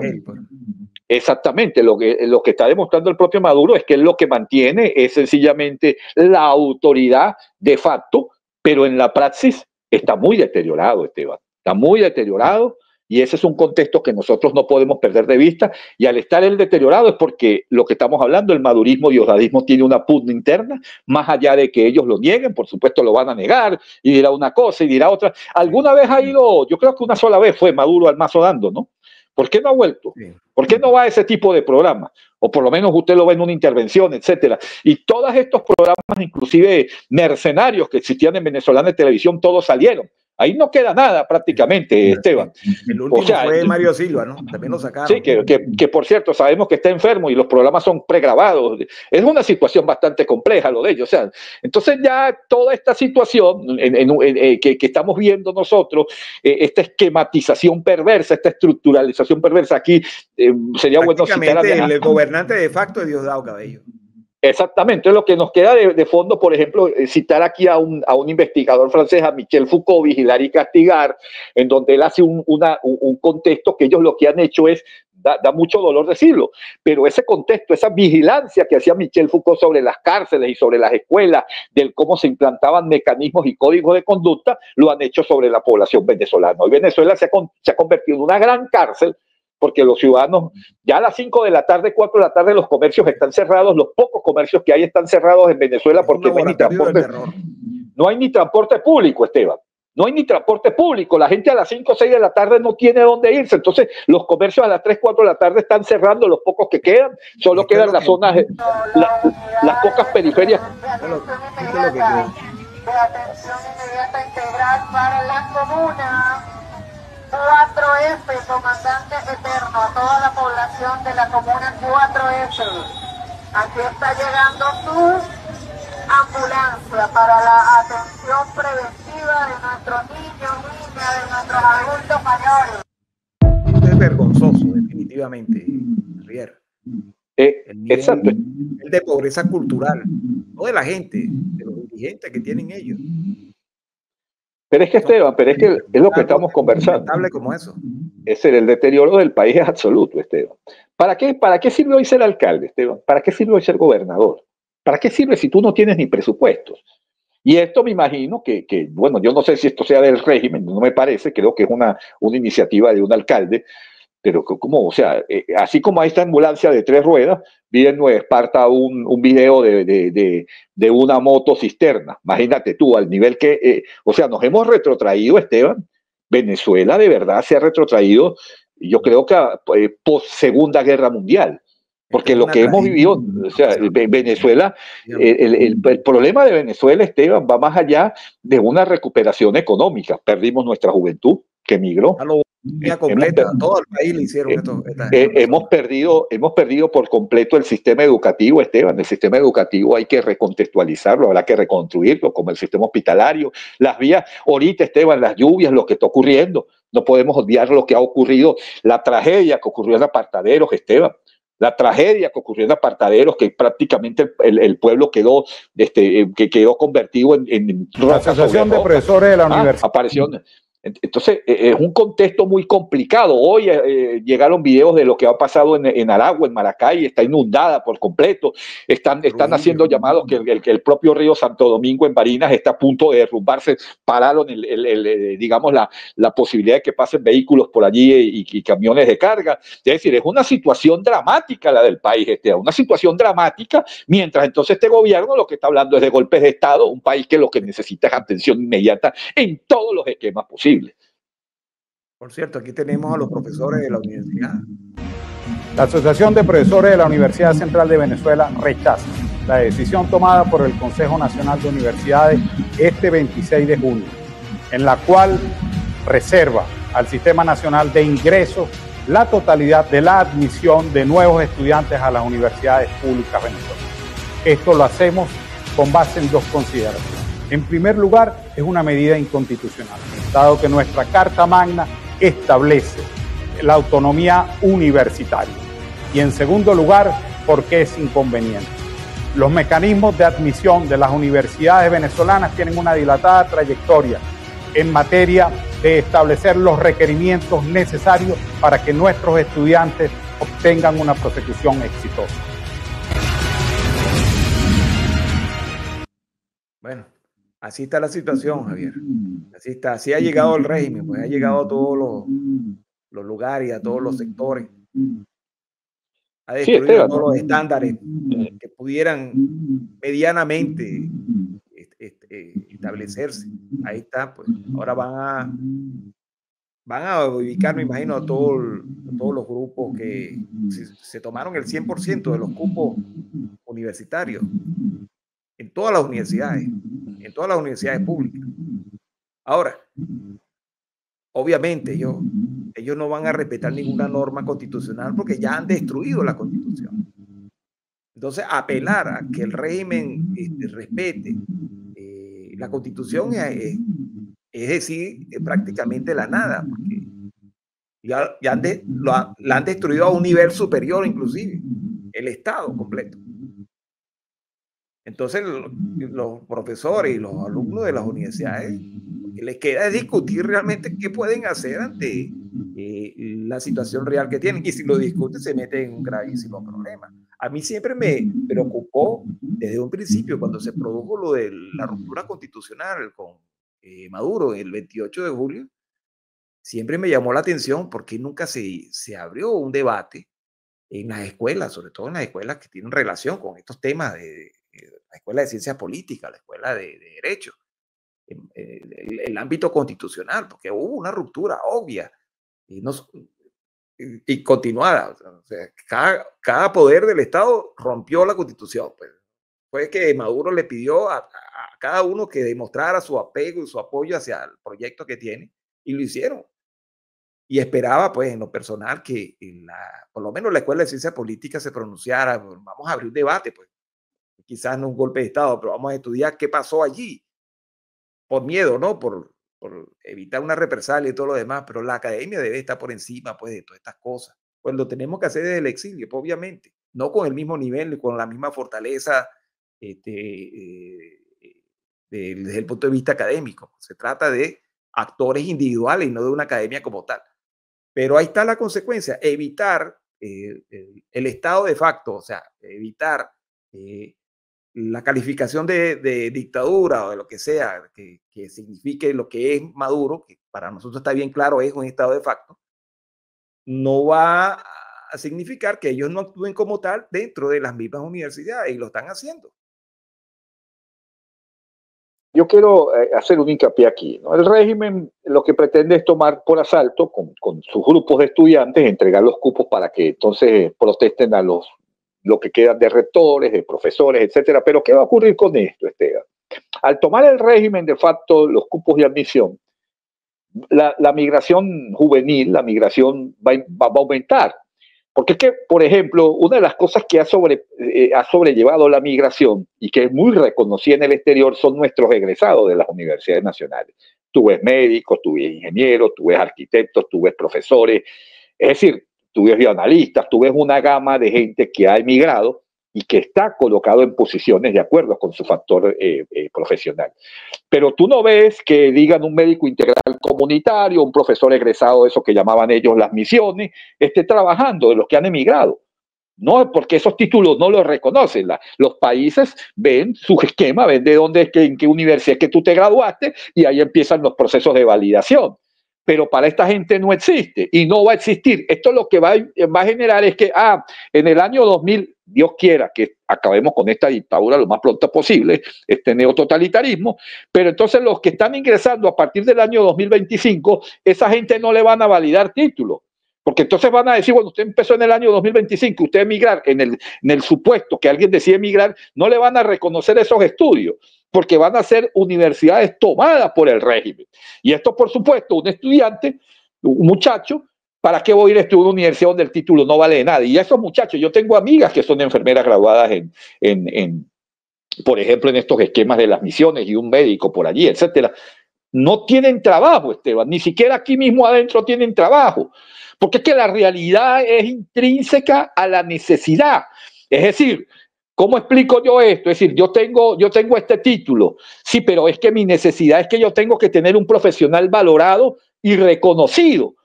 Speaker 2: exactamente, lo que está demostrando el propio Maduro es que él lo que mantiene es sencillamente la autoridad de facto, pero en la praxis está muy deteriorado, Esteban, está muy deteriorado. Y ese es un contexto que nosotros no podemos perder de vista. Y al estar el deteriorado es porque lo que estamos hablando, el madurismo y diosdadismo tiene una pugna interna, más allá de que ellos lo nieguen, por supuesto lo van a negar y dirá una cosa y dirá otra. Alguna vez ha ido, yo creo que una sola vez fue Maduro al Mazo dando, ¿no? ¿Por qué no ha vuelto? ¿Por qué no va a ese tipo de programas? O por lo menos usted lo ve en una intervención, etcétera. Y todos estos programas, inclusive mercenarios que existían en Venezolana de Televisión, todos salieron. Ahí no queda nada prácticamente, Esteban.
Speaker 1: El último fue Mario Silva, ¿no? También lo sacaron.
Speaker 2: Sí, que por cierto sabemos que está enfermo y los programas son pregrabados. Es una situación bastante compleja lo de ellos. O sea, entonces ya toda esta situación que estamos viendo nosotros, esta esquematización perversa, esta estructuralización perversa, aquí sería bueno citar
Speaker 1: el gobernante de facto de Diosdado Cabello.
Speaker 2: Exactamente, lo que nos queda de fondo, por ejemplo, citar aquí a un investigador francés, a Michel Foucault, Vigilar y Castigar, en donde él hace un contexto que ellos lo que han hecho es, da mucho dolor decirlo, pero ese contexto, esa vigilancia que hacía Michel Foucault sobre las cárceles y sobre las escuelas, del cómo se implantaban mecanismos y códigos de conducta, lo han hecho sobre la población venezolana. Hoy Venezuela se ha convertido en una gran cárcel, porque los ciudadanos, ya a las 5 de la tarde, 4 de la tarde, los comercios están cerrados, los pocos comercios que hay están cerrados en Venezuela porque no hay ni transporte público, Esteban. No hay ni transporte público. La gente a las 5 o 6 de la tarde no tiene dónde irse. Entonces, los comercios a las 3, 4 de la tarde están cerrando, los pocos que quedan. Solo quedan las zonas, las pocas periferias.
Speaker 12: De atención inmediata integral para la comuna. 4F, comandante eterno, a toda la población de la comuna 4F. Aquí está llegando su ambulancia para la atención preventiva de nuestros niños, niñas, de nuestros adultos mayores.
Speaker 1: Es vergonzoso, definitivamente, Javier.
Speaker 2: Exacto.
Speaker 1: El de pobreza cultural, no de la gente, de los dirigentes que tienen ellos.
Speaker 2: Pero es que, Esteban, es lo que estamos conversando.
Speaker 1: Como eso.
Speaker 2: El deterioro del país es absoluto, Esteban. ¿Para qué sirve hoy ser alcalde, Esteban? ¿Para qué sirve hoy ser gobernador? ¿Para qué sirve si tú no tienes ni presupuestos? Y esto me imagino bueno, yo no sé si esto sea del régimen, no me parece, creo que es una iniciativa de un alcalde, pero como, o sea, así como hay esta ambulancia de 3 ruedas, vi en Nueva Esparta un video de una moto cisterna. Imagínate tú, al nivel que, o sea, nos hemos retrotraído, Esteban. Venezuela de verdad se ha retrotraído, yo creo que post Segunda Guerra Mundial. Porque lo que hemos vivido, o sea, Venezuela, el problema de Venezuela, Esteban, va más allá de una recuperación económica. Perdimos nuestra juventud, que emigró.
Speaker 1: Completa, todo el país le hicieron
Speaker 2: hemos perdido por completo el sistema educativo, Esteban. El sistema educativo hay que recontextualizarlo, habrá que reconstruirlo, como el sistema hospitalario, las vías, ahorita, Esteban, las lluvias, lo que está ocurriendo. No podemos olvidar lo que ha ocurrido, la tragedia que ocurrió en Apartaderos, Esteban. La tragedia que ocurrió en Apartaderos, que prácticamente el pueblo quedó, que quedó convertido en
Speaker 13: la Asociación de Profesores de la Universidad.
Speaker 2: Apareció. Entonces, es un contexto muy complicado. Hoy llegaron videos de lo que ha pasado en Aragua, en Maracay, está inundada por completo. Están haciendo llamados que el propio río Santo Domingo en Barinas está a punto de derrumbarse. Pararon, digamos, la posibilidad de que pasen vehículos por allí y camiones de carga. Es decir, es una situación dramática la del país, una situación dramática, mientras entonces este gobierno lo que está hablando es de golpes de Estado, un país que lo que necesita es atención inmediata en todos los esquemas posibles.
Speaker 1: Por cierto, aquí tenemos a los profesores de la universidad.
Speaker 13: La Asociación de Profesores de la Universidad Central de Venezuela rechaza la decisión tomada por el Consejo Nacional de Universidades este 26 de junio, en la cual reserva al Sistema Nacional de Ingresos la totalidad de la admisión de nuevos estudiantes a las universidades públicas venezolanas. Esto lo hacemos con base en dos consideraciones. En primer lugar, es una medida inconstitucional, dado que nuestra Carta Magna establece la autonomía universitaria. Y en segundo lugar, porque es inconveniente. Los mecanismos de admisión de las universidades venezolanas tienen una dilatada trayectoria en materia de establecer los requerimientos necesarios para que nuestros estudiantes obtengan una prosecución exitosa.
Speaker 1: Bueno. Así está la situación, Javier. Así está. Así ha llegado el régimen, pues ha llegado a todos los lugares, a todos los sectores. Ha destruido todos los estándares que pudieran medianamente establecerse. Ahí está, pues. Ahora van a ubicar, me imagino, a todos los grupos que se tomaron el 100% de los cupos universitarios. En todas las universidades públicas. Ahora, obviamente ellos no van a respetar ninguna norma constitucional porque ya han destruido la Constitución. Entonces, apelar a que el régimen respete la Constitución es decir, prácticamente la nada, porque la han destruido a un nivel superior, inclusive, el Estado completo. Entonces, los profesores y los alumnos de las universidades, lo que les queda es discutir realmente qué pueden hacer ante la situación real que tienen. Y si lo discuten, se meten en un gravísimo problema. A mí siempre me preocupó desde un principio, cuando se produjo lo de la ruptura constitucional con Maduro el 28 de julio, siempre me llamó la atención porque nunca se abrió un debate en las escuelas, sobre todo en las escuelas que tienen relación con estos temas de la Escuela de Ciencias Políticas, la Escuela de Derecho, el ámbito constitucional, porque hubo una ruptura obvia y continuada. O sea, cada poder del Estado rompió la Constitución. Pues. Fue que Maduro le pidió a cada uno que demostrara su apego y su apoyo hacia el proyecto que tiene, y lo hicieron. Y esperaba, pues, en lo personal, que por lo menos la Escuela de Ciencias Políticas se pronunciara. Vamos a abrir un debate, pues. Quizás no un golpe de Estado, pero vamos a estudiar qué pasó allí, por miedo, ¿no? Por evitar una represalia y todo lo demás, pero la academia debe estar por encima, pues, de todas estas cosas. Pues lo tenemos que hacer desde el exilio, pues, obviamente, no con el mismo nivel, con la misma fortaleza desde el punto de vista académico. Se trata de actores individuales y no de una academia como tal. Pero ahí está la consecuencia, evitar el estado de facto, o sea, evitar la calificación de dictadura o de lo que sea, que signifique lo que es Maduro, que para nosotros está bien claro, es un estado de facto, no va a significar que ellos no actúen como tal dentro de las mismas universidades, y lo están haciendo.
Speaker 2: Yo quiero hacer un hincapié aquí, ¿no? El régimen lo que pretende es tomar por asalto con sus grupos de estudiantes, entregar los cupos para que entonces protesten a lo que quedan de rectores, de profesores, etcétera. Pero ¿qué va a ocurrir con esto, Esteban? Al tomar el régimen de facto los cupos de admisión, la migración juvenil, la migración va a aumentar. Porque es que, por ejemplo, una de las cosas que ha sobrellevado la migración y que es muy reconocida en el exterior son nuestros egresados de las universidades nacionales. Tú ves médicos, tú ves ingenieros, tú ves arquitectos, tú ves profesores, es decir, tú ves bioanalistas, tú ves una gama de gente que ha emigrado y que está colocado en posiciones de acuerdo con su factor profesional. Pero tú no ves que digan un médico integral comunitario, un profesor egresado de eso que llamaban ellos las misiones, esté trabajando de los que han emigrado. No, porque esos títulos no los reconocen. Los países ven su esquema, ven de dónde, en qué universidad es que tú te graduaste y ahí empiezan los procesos de validación. Pero para esta gente no existe y no va a existir. Esto lo que va a generar es que en el año 2000, Dios quiera que acabemos con esta dictadura lo más pronto posible, este neototalitarismo, pero entonces los que están ingresando a partir del año 2025, esa gente no le van a validar títulos. Porque entonces van a decir, bueno, usted empezó en el año 2025, usted emigrar, en el supuesto que alguien decide emigrar, no le van a reconocer esos estudios, porque van a ser universidades tomadas por el régimen. Y esto, por supuesto, un estudiante, un muchacho, ¿para qué voy a ir a estudiar una universidad donde el título no vale de nada? Y esos muchachos, yo tengo amigas que son enfermeras graduadas por ejemplo, en estos esquemas de las misiones y un médico por allí, etcétera, no tienen trabajo, Esteban, ni siquiera aquí mismo adentro tienen trabajo. Porque es que la realidad es intrínseca a la necesidad. Es decir, ¿cómo explico yo esto? Es decir, yo tengo este título, sí, pero es que mi necesidad es que yo tengo que tener un profesional valorado y reconocido.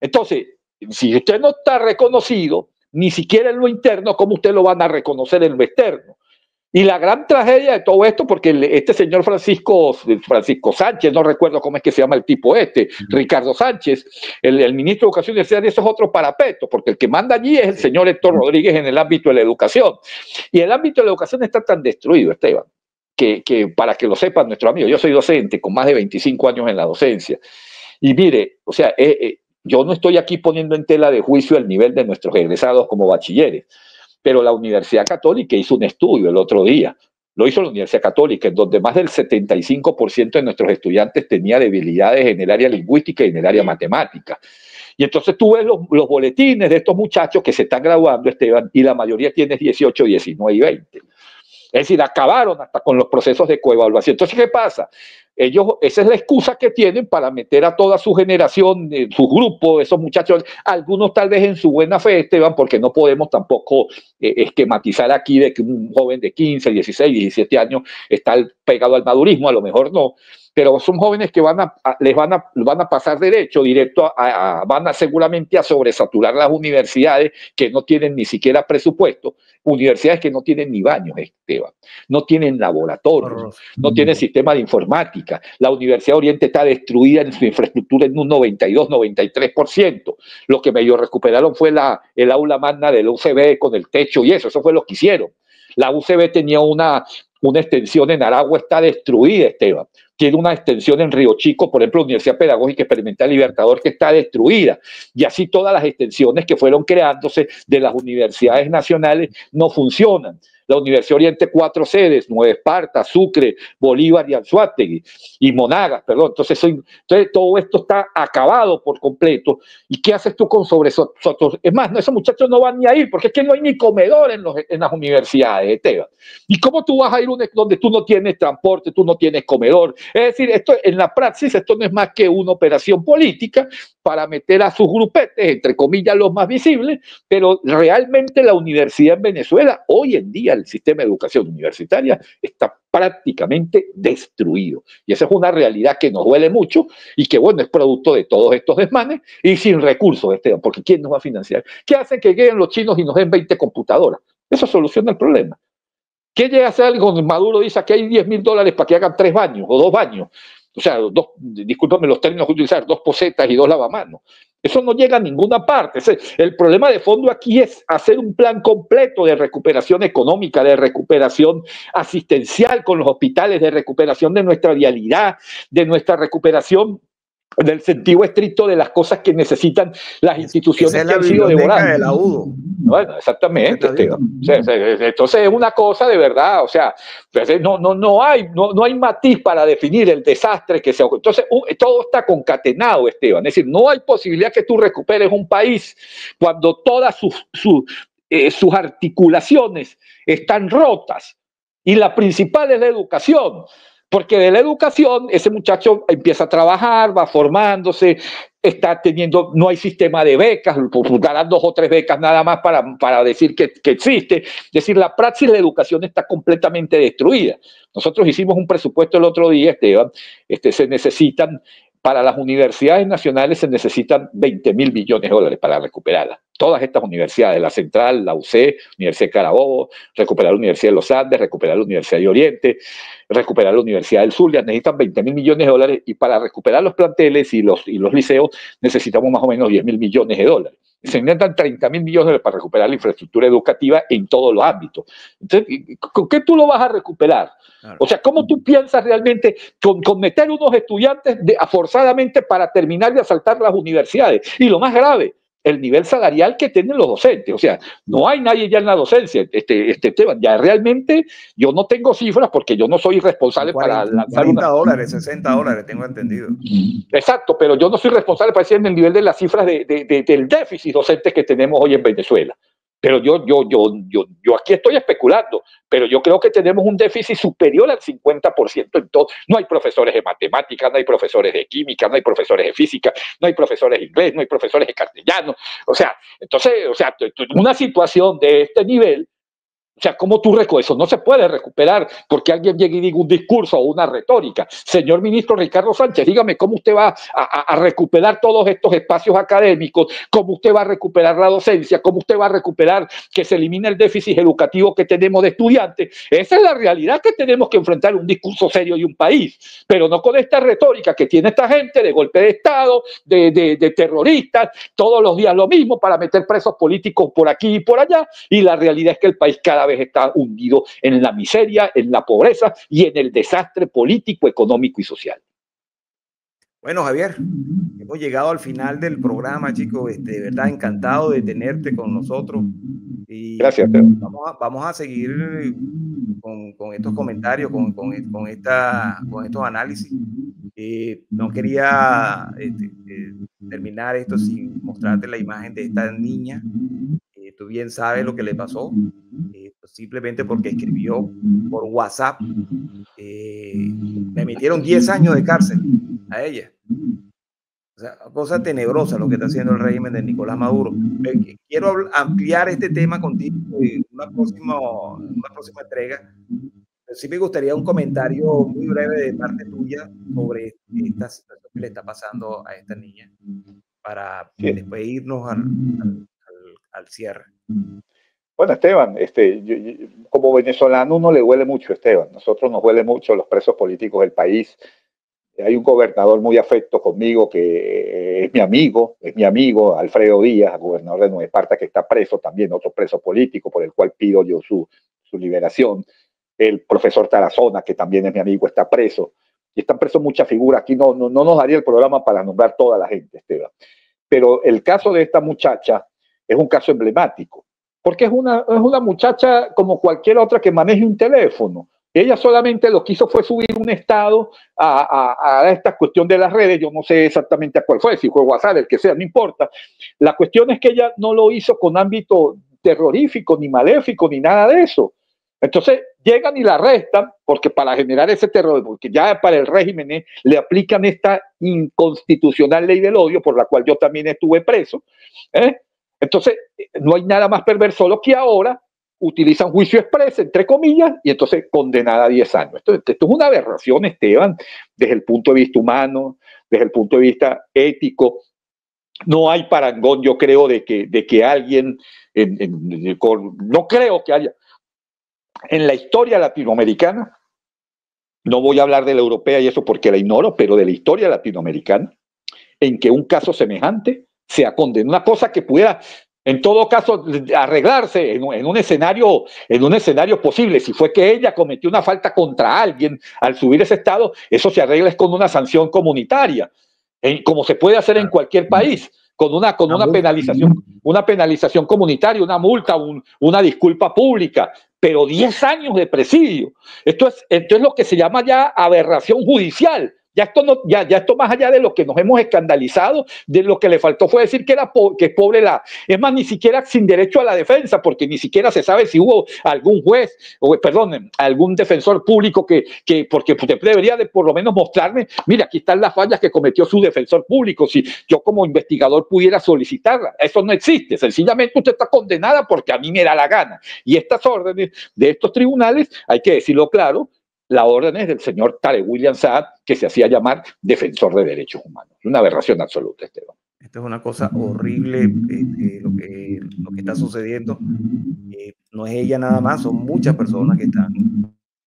Speaker 2: Entonces, si usted no está reconocido, ni siquiera en lo interno, ¿cómo usted lo van a reconocer en lo externo? Y la gran tragedia de todo esto, porque este señor Francisco Sánchez, no recuerdo cómo es que se llama el tipo Ricardo Sánchez, el ministro de Educación y Universidad, eso es otro parapeto, porque el que manda allí es el señor Héctor Rodríguez en el ámbito de la educación. Y el ámbito de la educación está tan destruido, Esteban, que para que lo sepan nuestros amigos, yo soy docente con más de 25 años en la docencia. Y mire, o sea, yo no estoy aquí poniendo en tela de juicio el nivel de nuestros egresados como bachilleres, pero la Universidad Católica hizo un estudio el otro día, lo hizo la Universidad Católica, en donde más del 75% de nuestros estudiantes tenía debilidades en el área lingüística y en el área matemática. Y entonces tú ves los boletines de estos muchachos que se están graduando, Esteban, y la mayoría tiene 18, 19 y 20. Es decir, acabaron hasta con los procesos de coevaluación. Entonces, ¿qué pasa? Esa es la excusa que tienen para meter a toda su generación, su grupo, esos muchachos, algunos tal vez en su buena fe, Esteban, porque no podemos tampoco esquematizar aquí de que un joven de 15, 16, 17 años está pegado al madurismo, a lo mejor no, pero son jóvenes que van a pasar directo, van a seguramente a sobresaturar las universidades que no tienen ni siquiera presupuesto, universidades que no tienen ni baños, Esteban, no tienen laboratorios, no tienen sistema de informática. La Universidad Oriente está destruida en su infraestructura en un 92, 93%. Lo que medio recuperaron fue el aula magna de la UCB con el techo y eso fue lo que hicieron. La UCB tenía una extensión en Aragua, está destruida, Esteban. Tiene una extensión en Río Chico, por ejemplo, la Universidad Pedagógica Experimental Libertador, que está destruida. Y así todas las extensiones que fueron creándose de las universidades nacionales no funcionan. La Universidad Oriente, 4 sedes, Nueva Esparta, Sucre, Bolívar y Anzoátegui, y Monagas, perdón. Entonces todo esto está acabado por completo. ¿Y qué haces tú con sobresaturos? Es más, esos muchachos no van ni a ir, porque es que no hay ni comedor en las universidades, Esteban. ¿Y cómo tú vas a ir donde tú no tienes transporte, tú no tienes comedor? Es decir, esto en la praxis, esto no es más que una operación política para meter a sus grupetes, entre comillas, los más visibles, pero realmente la universidad en Venezuela, hoy en día, el sistema de educación universitaria está prácticamente destruido. Y esa es una realidad que nos duele mucho y que, bueno, es producto de todos estos desmanes y sin recursos, Esteban, porque ¿quién nos va a financiar? ¿Qué hacen que lleguen los chinos y nos den 20 computadoras? Eso soluciona el problema. ¿Qué llega a hacer algo? Maduro dice que hay $10.000 para que hagan 3 baños o 2 baños. O sea, discúlpame los términos que utilizar, 2 posetas y 2 lavamanos. Eso no llega a ninguna parte. El problema de fondo aquí es hacer un plan completo de recuperación económica, de recuperación asistencial con los hospitales, de recuperación de nuestra vialidad, de nuestra recuperación del sentido estricto de las cosas que necesitan las instituciones que han sido devoradas. De la UDO. Bueno, exactamente. Entonces es una cosa de verdad, o sea, no hay matiz para definir el desastre que se... Entonces todo está concatenado, Esteban. Es decir, no hay posibilidad que tú recuperes un país cuando todas sus articulaciones están rotas y la principal es la educación. Porque de la educación, ese muchacho empieza a trabajar, va formándose, está teniendo, no hay sistema de becas, darán 2 o 3 becas nada más para decir que existe. Es decir, la praxis de la educación está completamente destruida. Nosotros hicimos un presupuesto el otro día, Esteban, se necesitan, para las universidades nacionales se necesitan 20.000 millones de dólares para recuperarlas. Todas estas universidades, la Central, la UC, Universidad de Carabobo, recuperar la Universidad de los Andes, recuperar la Universidad de Oriente, recuperar la Universidad del Zulia, necesitan 20.000 millones de dólares, y para recuperar los planteles y los liceos necesitamos más o menos 10.000 millones de dólares. Se necesitan 30.000 millones de dólares para recuperar la infraestructura educativa en todos los ámbitos. Entonces, ¿con qué tú lo vas a recuperar? Claro. O sea, ¿cómo tú piensas realmente con meter unos estudiantes forzadamente para terminar de asaltar las universidades? Y lo más grave, el nivel salarial que tienen los docentes. O sea, no hay nadie ya en la docencia, Esteban. Ya realmente yo no tengo cifras porque yo no soy responsable 40, para lanzar
Speaker 1: $40, $60, tengo entendido.
Speaker 2: Exacto, pero yo no soy responsable para decir en el nivel de las cifras del déficit docente que tenemos hoy en Venezuela. Pero yo aquí estoy especulando, pero yo creo que tenemos un déficit superior al 50% en todo. No hay profesores de matemáticas, no hay profesores de química, no hay profesores de física, no hay profesores de inglés, no hay profesores de castellano. O sea, entonces, una situación de este nivel, o sea, ¿cómo tú recoges eso? No se puede recuperar porque alguien llegue y diga un discurso o una retórica. Señor ministro Ricardo Sánchez, dígame cómo usted va a recuperar todos estos espacios académicos, cómo usted va a recuperar la docencia, cómo usted va a recuperar que se elimine el déficit educativo que tenemos de estudiantes. Esa es la realidad que tenemos que enfrentar, un discurso serio y un país, pero no con esta retórica que tiene esta gente de golpe de Estado, de terroristas, todos los días lo mismo para meter presos políticos por aquí y por allá, y la realidad es que el país cada vez está hundido en la miseria, en la pobreza y en el desastre político, económico y social.
Speaker 1: Bueno, Javier, hemos llegado al final del programa, chicos. De verdad, encantado de tenerte con nosotros. Y
Speaker 2: gracias.
Speaker 1: Vamos a seguir con estos comentarios, con estos análisis. No quería terminar esto sin mostrarte la imagen de esta niña. Tú bien sabes lo que le pasó, simplemente porque escribió por WhatsApp. Le metieron 10 años de cárcel a ella. O sea, cosa tenebrosa lo que está haciendo el régimen de Nicolás Maduro. Quiero ampliar este tema contigo en una próxima entrega. Pero sí me gustaría un comentario muy breve de parte tuya sobre esta situación que le está pasando a esta niña, para después irnos al cierre.
Speaker 2: Bueno, Esteban, como venezolano uno le huele mucho, Esteban. Nosotros nos huele mucho los presos políticos del país. Hay un gobernador muy afecto conmigo que es mi amigo, Alfredo Díaz, gobernador de Nueva Esparta, que está preso también, otro preso político por el cual pido yo su liberación. El profesor Tarazona, que también es mi amigo, está preso. Y están presos muchas figuras. Aquí no nos daría el programa para nombrar toda la gente, Esteban. Pero el caso de esta muchacha es un caso emblemático, porque es una muchacha como cualquier otra que maneje un teléfono. Ella solamente lo que hizo fue subir un estado a esta cuestión de las redes. Yo no sé exactamente a cuál fue, si fue WhatsApp, el que sea, no importa. La cuestión es que ella no lo hizo con ámbito terrorífico, ni maléfico, ni nada de eso. Entonces llegan y la arrestan, porque para generar ese terror, porque ya para el régimen le aplican esta inconstitucional ley del odio, por la cual yo también estuve preso. Entonces no hay nada más perverso lo que ahora utilizan juicio expreso, entre comillas, y entonces condenada a 10 años. Esto es una aberración, Esteban, desde el punto de vista humano, desde el punto de vista ético. No hay parangón, yo creo, de que alguien, no creo que haya, en la historia latinoamericana, no voy a hablar de la europea y eso porque la ignoro, pero de la historia latinoamericana, en que un caso semejante sea condenado. Una cosa que pudiera, en todo caso, arreglarse en un escenario posible. Si fue que ella cometió una falta contra alguien al subir ese estado, eso se arregla con una sanción comunitaria, como se puede hacer en cualquier país, con una penalización comunitaria, una multa, una disculpa pública, pero 10 años de presidio. Esto es lo que se llama ya aberración judicial, Ya esto más allá de lo que nos hemos escandalizado, de lo que le faltó fue decir que que es pobre es más, ni siquiera sin derecho a la defensa, porque ni siquiera se sabe si hubo algún juez, o perdón, algún defensor público porque usted debería de por lo menos mostrarme, mira, aquí están las fallas que cometió su defensor público, si yo como investigador pudiera solicitarla. Eso no existe, sencillamente usted está condenada porque a mí me da la gana. Y estas órdenes de estos tribunales, hay que decirlo claro, la orden es del señor Tarek William Saad, que se hacía llamar defensor de derechos humanos. Una aberración absoluta, Esteban.
Speaker 1: Esto es una cosa horrible, lo que está sucediendo. No es ella nada más, son muchas personas que están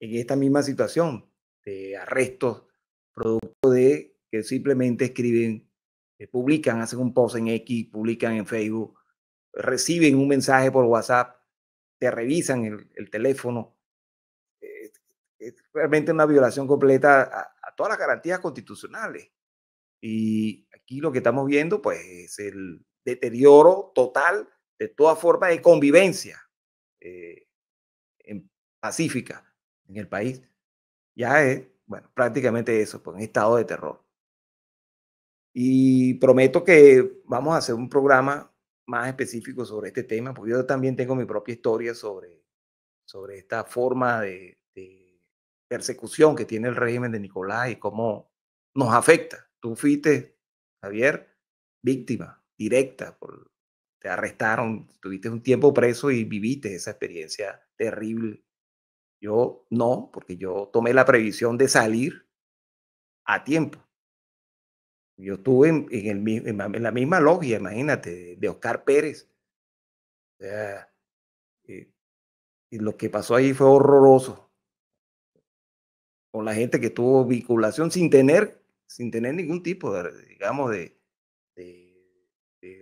Speaker 1: en esta misma situación de arrestos, producto de que simplemente escriben, publican, hacen un post en X, publican en Facebook, reciben un mensaje por WhatsApp, te revisan el teléfono. Es realmente una violación completa a todas las garantías constitucionales. Y aquí lo que estamos viendo, pues, es el deterioro total de toda forma de convivencia pacífica en el país. Ya es, bueno, prácticamente eso, pues, un estado de terror. Y prometo que vamos a hacer un programa más específico sobre este tema, porque yo también tengo mi propia historia sobre esta forma de persecución que tiene el régimen de Nicolás y cómo nos afecta. Tú fuiste, Javier, víctima directa, te arrestaron, tuviste un tiempo preso y viviste esa experiencia terrible. Yo no, porque yo tomé la previsión de salir a tiempo. Yo estuve en la misma logia, imagínate, de Oscar Pérez. O sea, y lo que pasó ahí fue horroroso. Con la gente que tuvo vinculación sin tener ningún tipo de, digamos, de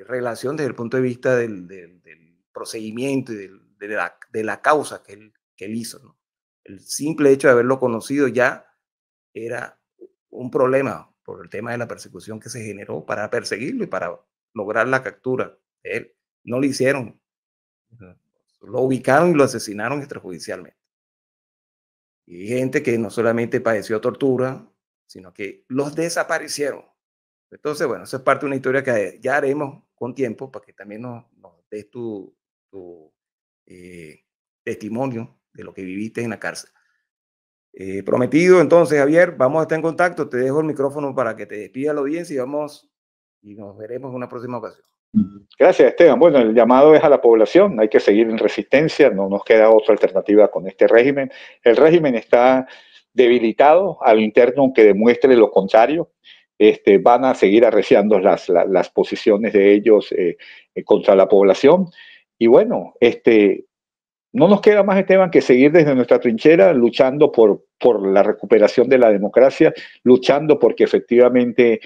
Speaker 1: relación desde el punto de vista del procedimiento y de la causa que él hizo, ¿no? El simple hecho de haberlo conocido ya era un problema por el tema de la persecución que se generó para perseguirlo y para lograr la captura de él. No lo hicieron. Lo ubicaron y lo asesinaron extrajudicialmente. Y gente que no solamente padeció tortura, sino que los desaparecieron. Entonces, bueno, eso es parte de una historia que ya haremos con tiempo para que también nos des tu testimonio de lo que viviste en la cárcel. Prometido, entonces, Javier, vamos a estar en contacto. Te dejo el micrófono para que te despida la audiencia y nos veremos en una próxima ocasión.
Speaker 2: Gracias, Esteban. Bueno, el llamado es a la población, hay que seguir en resistencia, no nos queda otra alternativa con este régimen. El régimen está debilitado, al interno que demuestre lo contrario. Van a seguir arreciando las posiciones de ellos contra la población. Y bueno, no nos queda más, Esteban, que seguir desde nuestra trinchera luchando por la recuperación de la democracia, luchando porque efectivamente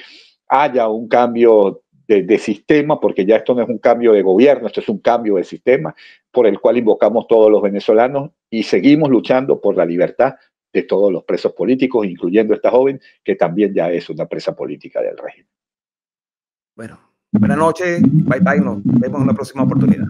Speaker 2: haya un cambio de sistema, porque ya esto no es un cambio de gobierno, esto es un cambio de sistema por el cual invocamos todos los venezolanos y seguimos luchando por la libertad de todos los presos políticos, incluyendo esta joven que también ya es una presa política del régimen.
Speaker 1: Bueno, buenas noches, bye bye, nos vemos en una próxima oportunidad.